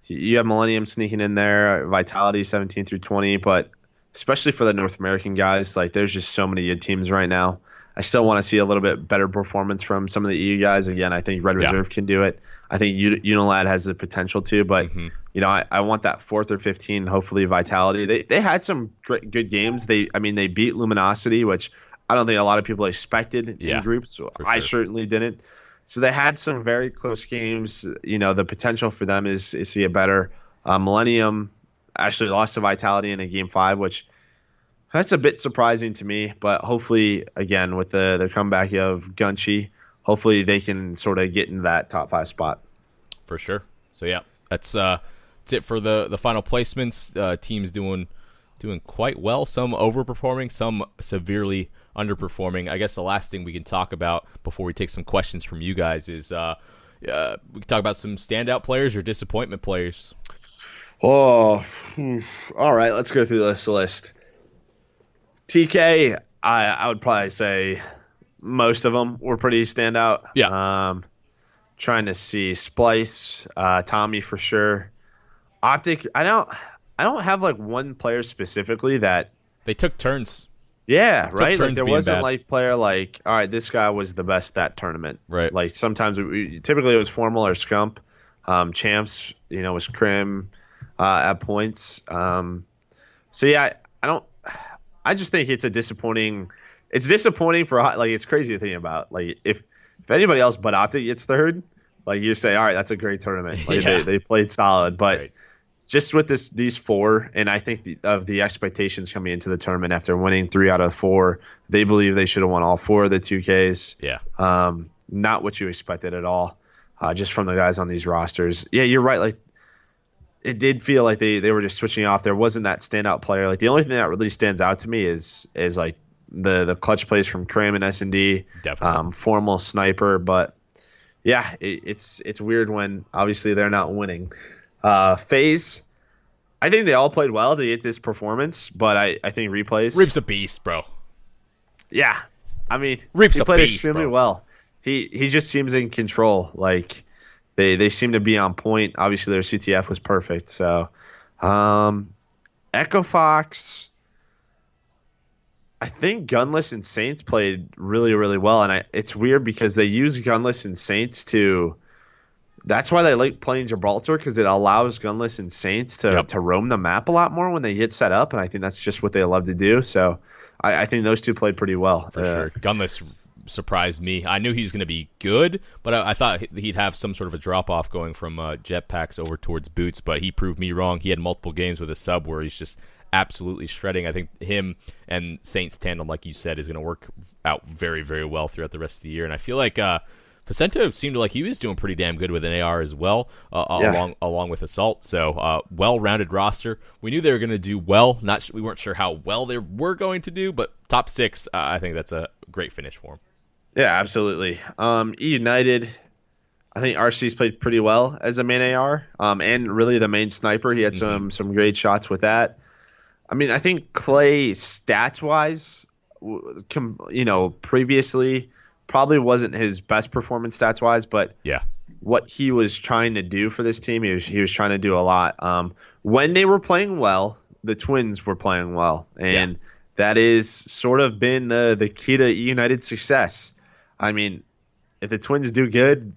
[SPEAKER 1] you have Millennium sneaking in there, Vitality 17 through 20, but especially for the North American guys, like there's just so many good teams right now. I still want to see a little bit better performance from some of the EU guys. Again, I think Red Reserve can do it. I think Unilad has the potential to, but I want that 4th or 15. Hopefully, Vitality. They had some good games. They beat Luminosity, which I don't think a lot of people expected in groups. So I certainly didn't. So they had some very close games. The potential for them is to get better. Millennium actually lost to Vitality in a game 5, which. That's a bit surprising to me, but hopefully, again, with the comeback of Gunchi, hopefully they can sort of get in that top 5 spot.
[SPEAKER 2] For sure. So, yeah, that's it for the final placements. Teams doing quite well, some overperforming, some severely underperforming. I guess the last thing we can talk about before we take some questions from you guys is we can talk about some standout players or disappointment players.
[SPEAKER 1] Oh, all right, let's go through this list. TK, I would probably say most of them were pretty standout.
[SPEAKER 2] Yeah.
[SPEAKER 1] Trying to see Splice, Tommy for sure. Optic, I don't have like one player specifically that
[SPEAKER 2] they took turns.
[SPEAKER 1] Yeah,
[SPEAKER 2] Took
[SPEAKER 1] right. Like
[SPEAKER 2] turns
[SPEAKER 1] there
[SPEAKER 2] being
[SPEAKER 1] wasn't
[SPEAKER 2] bad.
[SPEAKER 1] like player like, all right, this guy was the best that tournament.
[SPEAKER 2] Right.
[SPEAKER 1] Like sometimes typically it was Formal or Scump. Champs, was Crim at points. So yeah, I don't. I just think it's a disappointing. It's disappointing for like it's crazy to think about. Like if anybody else but Optic gets third, like you say, all right, that's a great tournament. Like
[SPEAKER 2] Yeah.
[SPEAKER 1] they played solid, but
[SPEAKER 2] Right.
[SPEAKER 1] just with these four, and I think of the expectations coming into the tournament after winning 3 out of 4, they believe they should have won all 4 of the 2Ks.
[SPEAKER 2] Yeah.
[SPEAKER 1] Not what you expected at all, just from the guys on these rosters. Yeah, you're right. Like it did feel like they were just switching off. There wasn't that standout player. Like the only thing that really stands out to me is like the clutch plays from Cram and S&D,
[SPEAKER 2] Definitely.
[SPEAKER 1] Formal Sniper. But yeah, it's weird when obviously they're not winning. FaZe, I think they all played well to get this performance, but I think replays.
[SPEAKER 2] Reap's a beast, bro.
[SPEAKER 1] Yeah, I mean
[SPEAKER 2] Reap's
[SPEAKER 1] he
[SPEAKER 2] a
[SPEAKER 1] played
[SPEAKER 2] beast,
[SPEAKER 1] extremely
[SPEAKER 2] bro.
[SPEAKER 1] well. He just seems in control. Like they seem to be on point. Obviously their CTF was perfect. So Echo Fox, I think Gunless and Saints played really really well, and it's weird because they use Gunless and Saints to. That's why they like playing Gibraltar, because it allows Gunless and Saints to roam the map a lot more when they get set up, and I think that's just what they love to do. So I think those two played pretty well.
[SPEAKER 2] For sure. Gunless surprised me. I knew he was going to be good, but I thought he'd have some sort of a drop-off going from jetpacks over towards boots, but he proved me wrong. He had multiple games with a sub where he's just absolutely shredding. I think him and Saints tandem, like you said, is going to work out very, very well throughout the rest of the year, and I feel like Vicento seemed like he was doing pretty damn good with an AR as well, along with Assault. So well-rounded roster. We knew they were going to do well. We weren't sure how well they were going to do, but top 6, I think that's a great finish for them.
[SPEAKER 1] Yeah, absolutely. E United, I think RC's played pretty well as a main AR, and really the main sniper. He had some great shots with that. I mean, I think Clay stats-wise, previously probably wasn't his best performance stats wise, but
[SPEAKER 2] yeah,
[SPEAKER 1] what he was trying to do for this team, he was trying to do a lot. When they were playing well, the Twins were playing well, and that is sort of been the key to United success. I mean, if the Twins do good,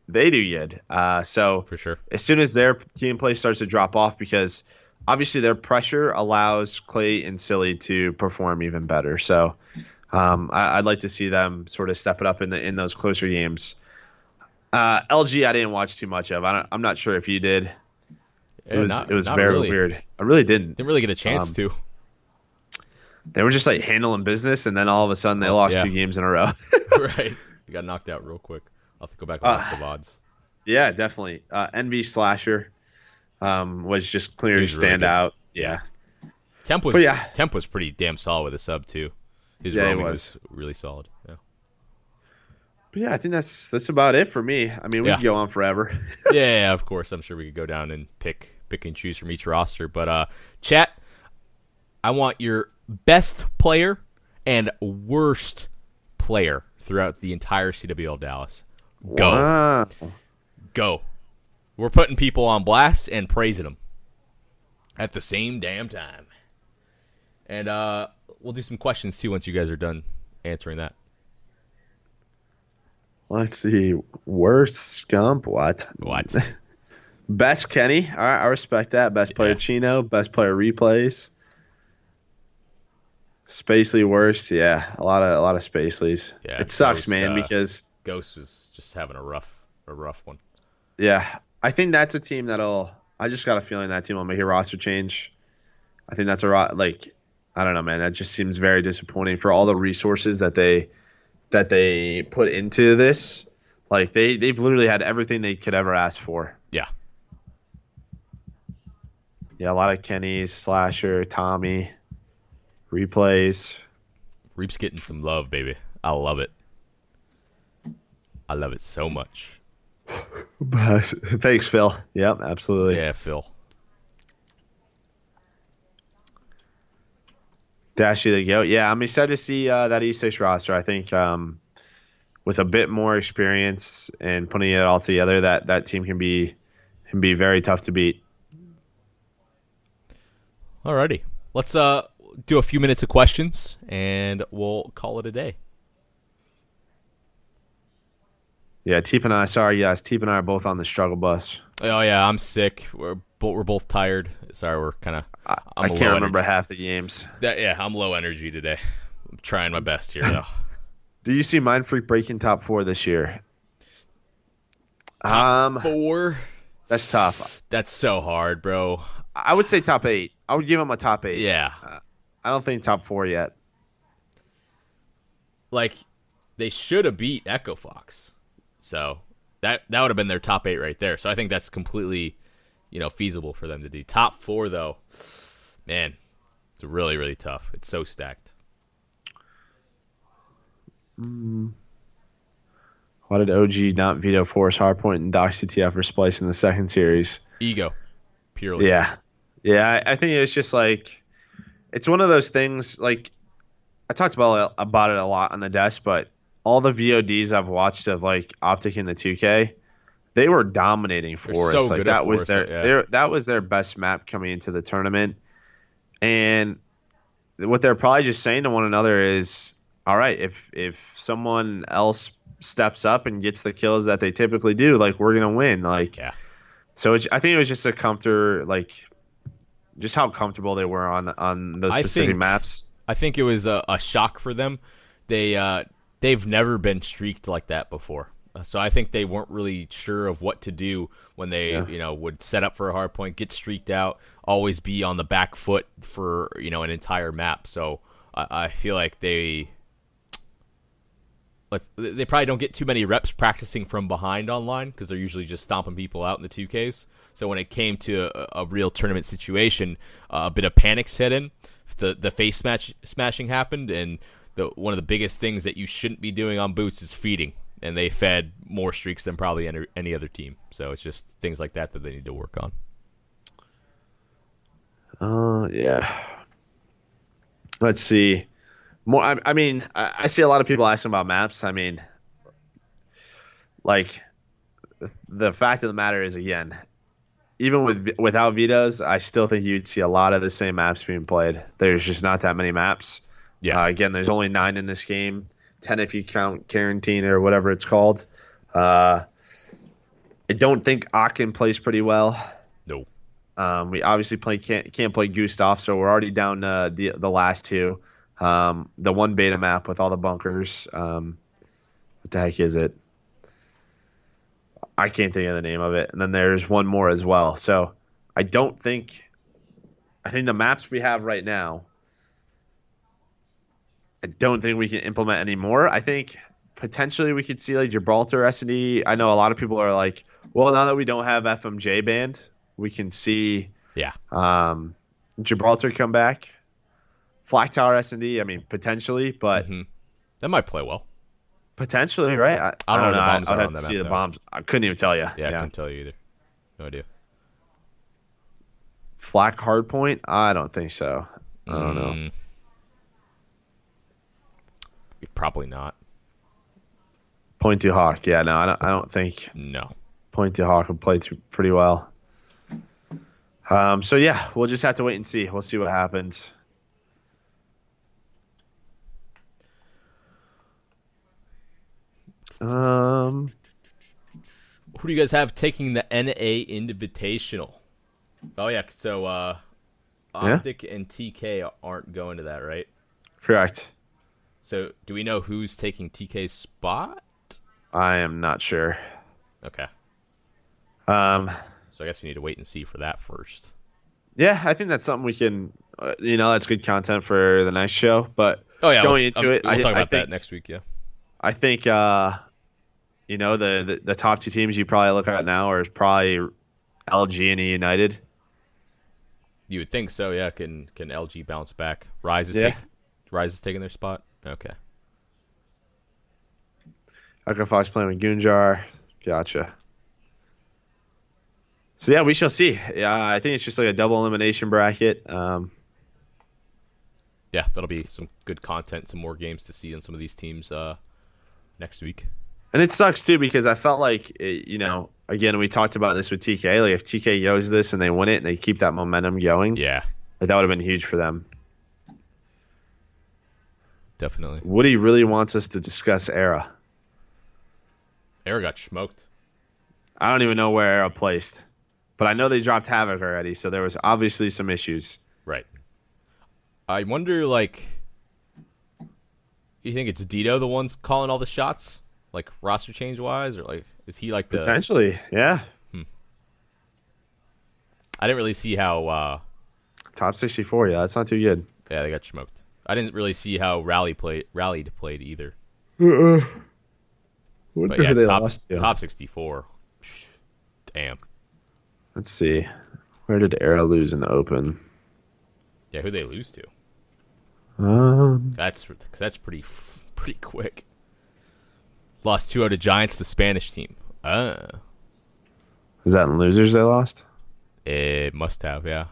[SPEAKER 1] they do good. So
[SPEAKER 2] for sure,
[SPEAKER 1] as soon as their gameplay starts to drop off, because obviously their pressure allows Clay and Silly to perform even better. So. I'd like to see them sort of step it up in those closer games. LG, I didn't watch too much of. I'm not sure if you did. It was very
[SPEAKER 2] really
[SPEAKER 1] weird. I really didn't.
[SPEAKER 2] Didn't really get a chance to.
[SPEAKER 1] They were just like handling business, and then all of a sudden they lost 2 games in a row.
[SPEAKER 2] Right. You got knocked out real quick. I'll have to go back and watch the VODs.
[SPEAKER 1] Yeah, definitely. Envy Slasher was just clear standout. Really yeah.
[SPEAKER 2] Temp was pretty damn solid with a sub too. His roaming was really solid. Yeah.
[SPEAKER 1] But yeah, I think that's about it for me. I mean, we could go on forever.
[SPEAKER 2] Yeah, of course. I'm sure we could go down and pick and choose from each roster. But chat, I want your best player and worst player throughout the entire CWL Dallas. Go.
[SPEAKER 1] Wow.
[SPEAKER 2] Go. We're putting people on blast and praising them at the same damn time. And we'll do some questions, too, once you guys are done answering that.
[SPEAKER 1] Let's see. Worst Scump? What? Best Kenny. All right, I respect that. Best player Chino. Best player Replays. Spacely worst. Yeah, a lot of Spaceleys. Yeah, it sucks, Ghost, man, because
[SPEAKER 2] Ghost was just having a rough one.
[SPEAKER 1] Yeah, I think that's a team I just got a feeling that team will make a roster change. I think that's I don't know, man. That just seems very disappointing for all the resources that they put into this. Like they've literally had everything they could ever ask for.
[SPEAKER 2] Yeah.
[SPEAKER 1] Yeah, a lot of Kenny's, Slasher, Tommy, Replays.
[SPEAKER 2] Reap's getting some love, baby. I love it. I love it so much.
[SPEAKER 1] Thanks, Phil. Yep, absolutely.
[SPEAKER 2] Yeah, Phil.
[SPEAKER 1] Dashy the Goat. Yeah, I'm excited to see that E6 roster. I think with a bit more experience and putting it all together, that team can be very tough to beat.
[SPEAKER 2] Alrighty. Let's do a few minutes of questions, and we'll call it a day.
[SPEAKER 1] Yeah, Teep and I. Sorry, guys. Teep and I are both on the struggle bus.
[SPEAKER 2] Oh yeah, I'm sick. We're both tired. Sorry, we're kind of.
[SPEAKER 1] I can't remember half the games.
[SPEAKER 2] I'm low energy today. I'm trying my best here though.
[SPEAKER 1] Do you see Mind Freak breaking top 4 this year?
[SPEAKER 2] Top 4.
[SPEAKER 1] That's tough.
[SPEAKER 2] That's so hard, bro.
[SPEAKER 1] I would say top 8. I would give him a top 8.
[SPEAKER 2] Yeah.
[SPEAKER 1] I don't think top 4 yet.
[SPEAKER 2] Like, they should have beat Echo Fox. So that would have been their top 8 right there. So I think that's completely, feasible for them to do. Top 4 though, man, it's really, really tough. It's so stacked.
[SPEAKER 1] Why did OG not veto Force Hardpoint and Doc CTF for Splice in the second series?
[SPEAKER 2] Ego, purely.
[SPEAKER 1] Yeah. I think it's just like, it's one of those things. Like, I talked about it a lot on the desk, but all the VODs I've watched of like Optic in the 2K, they were dominating Forest.
[SPEAKER 2] So
[SPEAKER 1] like
[SPEAKER 2] good
[SPEAKER 1] that was
[SPEAKER 2] Forest,
[SPEAKER 1] that was their best map coming into the tournament. And what they're probably just saying to one another is, all right, if someone else steps up and gets the kills that they typically do, like, we're gonna win. Like,
[SPEAKER 2] yeah.
[SPEAKER 1] So I think it was just just how comfortable they were on those specific maps.
[SPEAKER 2] I think it was a shock for them. They've never been streaked like that before. So I think they weren't really sure of what to do when they, would set up for a hard point, get streaked out, always be on the back foot for, an entire map. So I feel like they probably don't get too many reps practicing from behind online because they're usually just stomping people out in the 2Ks. So when it came to a real tournament situation, a bit of panic set in. The face smashing happened, and one of the biggest things that you shouldn't be doing on boots is feeding. And they fed more streaks than probably any other team. So it's just things like that they need to work
[SPEAKER 1] on. Yeah. Let's see. More. I mean, I see a lot of people asking about maps. I mean, like, the fact of the matter is, again, even without vetoes, I still think you'd see a lot of the same maps being played. There's just not that many maps.
[SPEAKER 2] Yeah.
[SPEAKER 1] Again, there's only 9 in this game. 10 if you count quarantine or whatever it's called. I don't think Aachen plays pretty well.
[SPEAKER 2] No.
[SPEAKER 1] We obviously can't play Gustav, so we're already down the last 2. The one beta map with all the bunkers. What the heck is it? I can't think of the name of it. And then there's one more as well. So I think the maps we have right now, I don't think we can implement any more. I think potentially we could see like Gibraltar S&D. I know a lot of people are like, well, now that we don't have FMJ banned, we can see Gibraltar come back. Flak Tower S&D, I mean, potentially, but
[SPEAKER 2] that might play well.
[SPEAKER 1] Potentially, right?
[SPEAKER 2] I don't know.
[SPEAKER 1] I'd have to see the bombs. I couldn't even tell you.
[SPEAKER 2] Yeah, I couldn't tell you either. No idea.
[SPEAKER 1] Flak Hardpoint? I don't think so. I don't know.
[SPEAKER 2] Probably not.
[SPEAKER 1] Point to Hawk. Yeah, no, I don't think.
[SPEAKER 2] No.
[SPEAKER 1] Point to Hawk would play pretty well. So yeah, we'll just have to wait and see. We'll see what happens.
[SPEAKER 2] Who do you guys have taking the NA Invitational? Oh yeah, so Optic and TK aren't going to that, right?
[SPEAKER 1] Correct.
[SPEAKER 2] So do we know who's taking TK's spot?
[SPEAKER 1] I am not sure.
[SPEAKER 2] Okay. So I guess we need to wait and see for that first.
[SPEAKER 1] Yeah, I think that's something we can. That's good content for the next show. But going into it,
[SPEAKER 2] we'll talk about that next week. Yeah.
[SPEAKER 1] I think the top 2 teams you probably look at now are probably LG and E United.
[SPEAKER 2] You would think so, yeah. Can LG bounce back? Rise is taking their spot. Okay.
[SPEAKER 1] Echo Fox playing with Gunjar. Gotcha. So yeah, we shall see. Yeah, I think it's just like a double elimination bracket.
[SPEAKER 2] Yeah, that'll be some good content, some more games to see on some of these teams next week.
[SPEAKER 1] And it sucks too because I felt like again, we talked about this with TK. Like if TK goes this and they win it and they keep that momentum going,
[SPEAKER 2] yeah,
[SPEAKER 1] that would have been huge for them.
[SPEAKER 2] definitely.
[SPEAKER 1] Woody really wants us to discuss Era.
[SPEAKER 2] Era got smoked.
[SPEAKER 1] I don't even know where Era placed, but I know they dropped Havoc already, so there was obviously some issues.
[SPEAKER 2] Right. I wonder, like, you think it's Dito the one's calling all the shots, like roster change wise, or like is he like the
[SPEAKER 1] potentially? Yeah.
[SPEAKER 2] I didn't really see how
[SPEAKER 1] top 64. Yeah, that's not too good.
[SPEAKER 2] Yeah, they got smoked. I didn't really see how Rallied played either.
[SPEAKER 1] Wonder
[SPEAKER 2] But yeah,
[SPEAKER 1] who they lost to.
[SPEAKER 2] top 64. Damn.
[SPEAKER 1] Let's see. Where did Era lose in the Open?
[SPEAKER 2] Yeah, who they lose to? That's pretty quick. Lost 2-0 to Giants, the Spanish team.
[SPEAKER 1] Was that in losers they lost?
[SPEAKER 2] It must have, yeah.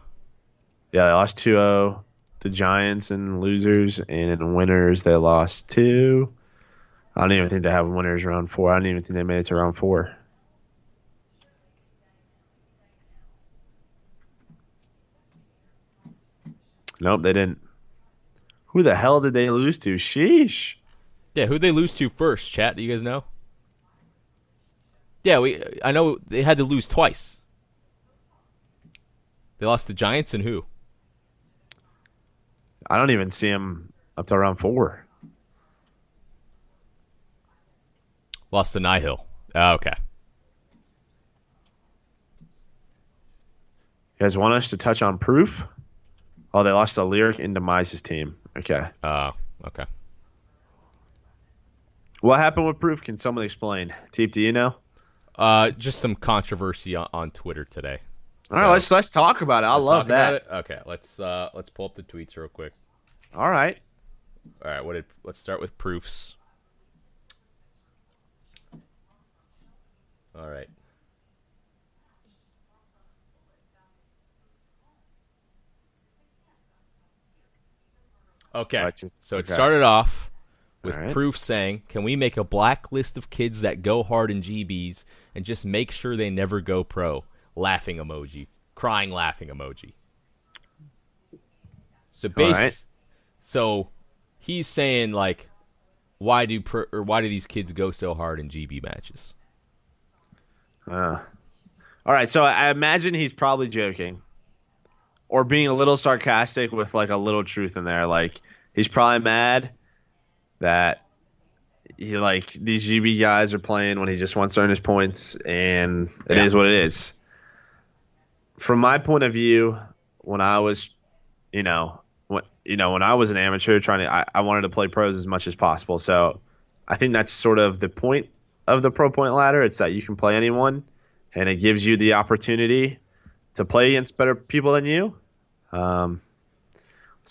[SPEAKER 1] Yeah, they lost 2-0 to Giants in losers, and in winners they lost 2. I don't even think they have winners round 4. I don't even think they made it to round 4. Nope, they didn't. Who the hell did they lose to? Sheesh.
[SPEAKER 2] Yeah, who'd they lose to first, chat? Do you guys know? Yeah, I know they had to lose twice. They lost to Giants and who?
[SPEAKER 1] I don't even see them up to round 4.
[SPEAKER 2] Lost to Nihil. Oh, okay.
[SPEAKER 1] You guys want us to touch on proof? Oh, they lost to Lyric and Demise's team. Okay.
[SPEAKER 2] Okay.
[SPEAKER 1] What happened with proof? Can someone explain? Teep, do you know?
[SPEAKER 2] Just some controversy on Twitter today.
[SPEAKER 1] All right, let's talk about it. I love that.
[SPEAKER 2] Okay, let's pull up the tweets real quick.
[SPEAKER 1] All right.
[SPEAKER 2] Let's start with proofs. All right. Okay. So it started off with proof saying, "Can we make a black list of kids that go hard in GBs and just make sure they never go pro?" Laughing emoji. Crying laughing emoji. So he's saying, like, why do these kids go so hard in GB matches?
[SPEAKER 1] All right, so I imagine he's probably joking or being a little sarcastic with like a little truth in there. Like, he's probably mad that these GB guys are playing when he just wants to earn his points, and it is what it is. From my point of view, when I was, when I was an amateur I wanted to play pros as much as possible. So I think that's sort of the point of the pro point ladder. It's that you can play anyone, and it gives you the opportunity to play against better people than you. So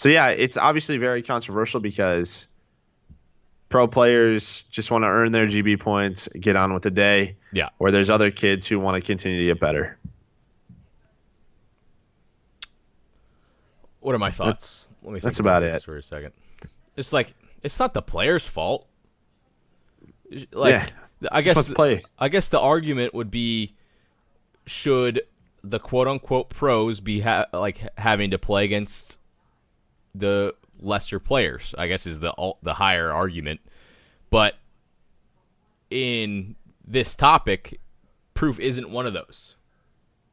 [SPEAKER 1] yeah, it's obviously very controversial because pro players just want to earn their GB points, get on with the day.
[SPEAKER 2] Yeah.
[SPEAKER 1] Or there's other kids who want to continue to get better.
[SPEAKER 2] What are my thoughts? Let me think
[SPEAKER 1] that's about it
[SPEAKER 2] for a second. It's like, it's not the player's fault. Like, yeah, I guess the argument would be, should the quote unquote pros be having to play against the lesser players? I guess is the higher argument. But in this topic, proof isn't one of those.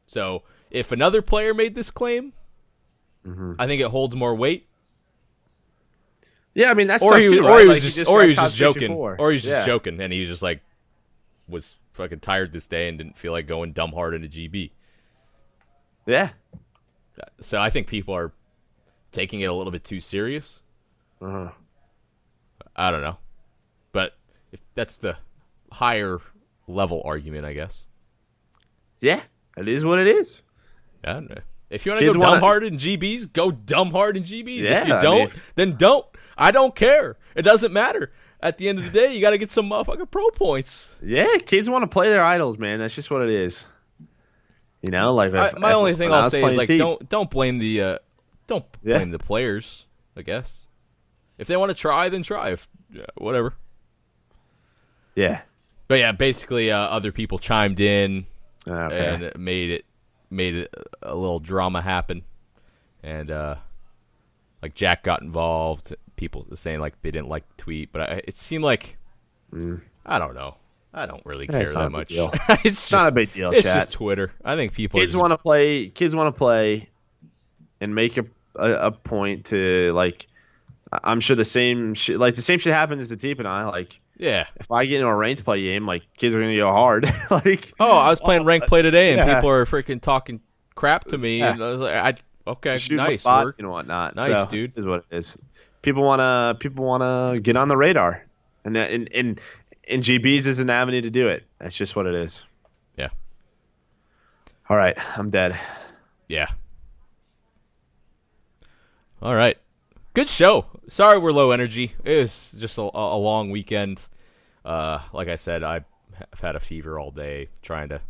[SPEAKER 2] So if another player made this claim, I think it holds more weight.
[SPEAKER 1] Yeah, I mean that's
[SPEAKER 2] or
[SPEAKER 1] tough
[SPEAKER 2] he,
[SPEAKER 1] too,
[SPEAKER 2] or
[SPEAKER 1] right?
[SPEAKER 2] he was just joking,
[SPEAKER 1] 64.
[SPEAKER 2] or he was just joking, and he was just like was fucking tired this day and didn't feel like going dumb hard into GB.
[SPEAKER 1] Yeah.
[SPEAKER 2] So I think people are taking it a little bit too serious. I don't know, but if that's the higher level argument, I guess.
[SPEAKER 1] Yeah, it is what it is.
[SPEAKER 2] I don't know. If you want to go dumb hard in GBs, go dumb hard in GBs.
[SPEAKER 1] Yeah,
[SPEAKER 2] if you don't, then don't. I don't care. It doesn't matter. At the end of the day, you got to get some motherfucking pro points.
[SPEAKER 1] Yeah, kids want to play their idols, man. That's just what it is. You know, like
[SPEAKER 2] my only thing I'll say is like don't blame the blame the players. I guess if they want to try, then try. Whatever.
[SPEAKER 1] Yeah.
[SPEAKER 2] But yeah, basically, other people chimed in and it made it a little drama happen, and like Jack got involved. people saying like they didn't like the tweet, but it seemed like I don't know. I don't really care that much.
[SPEAKER 1] It's not a big deal.
[SPEAKER 2] It's just Twitter. I think
[SPEAKER 1] kids want to play. Kids want to play, and make a point to like. I'm sure the same shit happens to Teep and I. Like,
[SPEAKER 2] yeah, if
[SPEAKER 1] I get into a ranked play game, like kids are gonna go hard. Like,
[SPEAKER 2] I was playing ranked play today, and people are freaking talking crap to me, and I was like, okay, nice work
[SPEAKER 1] and whatnot.
[SPEAKER 2] Nice, so, dude.
[SPEAKER 1] Is what it is. People wanna get on the radar, and GBs is an avenue to do it. That's just what it is.
[SPEAKER 2] Yeah.
[SPEAKER 1] All right, I'm dead.
[SPEAKER 2] Yeah. All right. Good show. Sorry we're low energy. It was just a long weekend. Like I said, I've had a fever all day trying to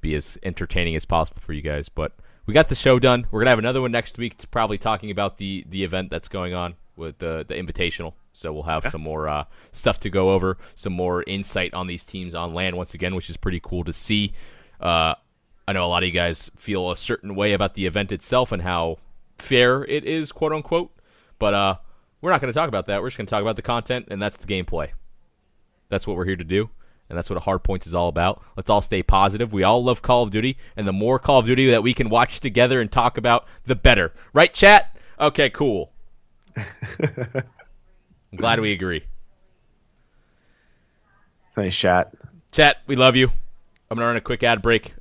[SPEAKER 2] be as entertaining as possible for you guys. But we got the show done. We're going to have another one next week. It's probably talking about the event that's going on with the Invitational. So we'll have some more stuff to go over, some more insight on these teams on land once again, which is pretty cool to see. I know a lot of you guys feel a certain way about the event itself and how fair it is, quote unquote. But we're not going to talk about that. We're just going to talk about the content, and that's the gameplay. That's what we're here to do, and that's what a Hardpoints is all about. Let's all stay positive. We all love Call of Duty, and the more Call of Duty that we can watch together and talk about, the better. Right, chat? Okay, cool. I'm glad we agree.
[SPEAKER 1] Thanks, chat.
[SPEAKER 2] Chat, we love you. I'm going to run a quick ad break.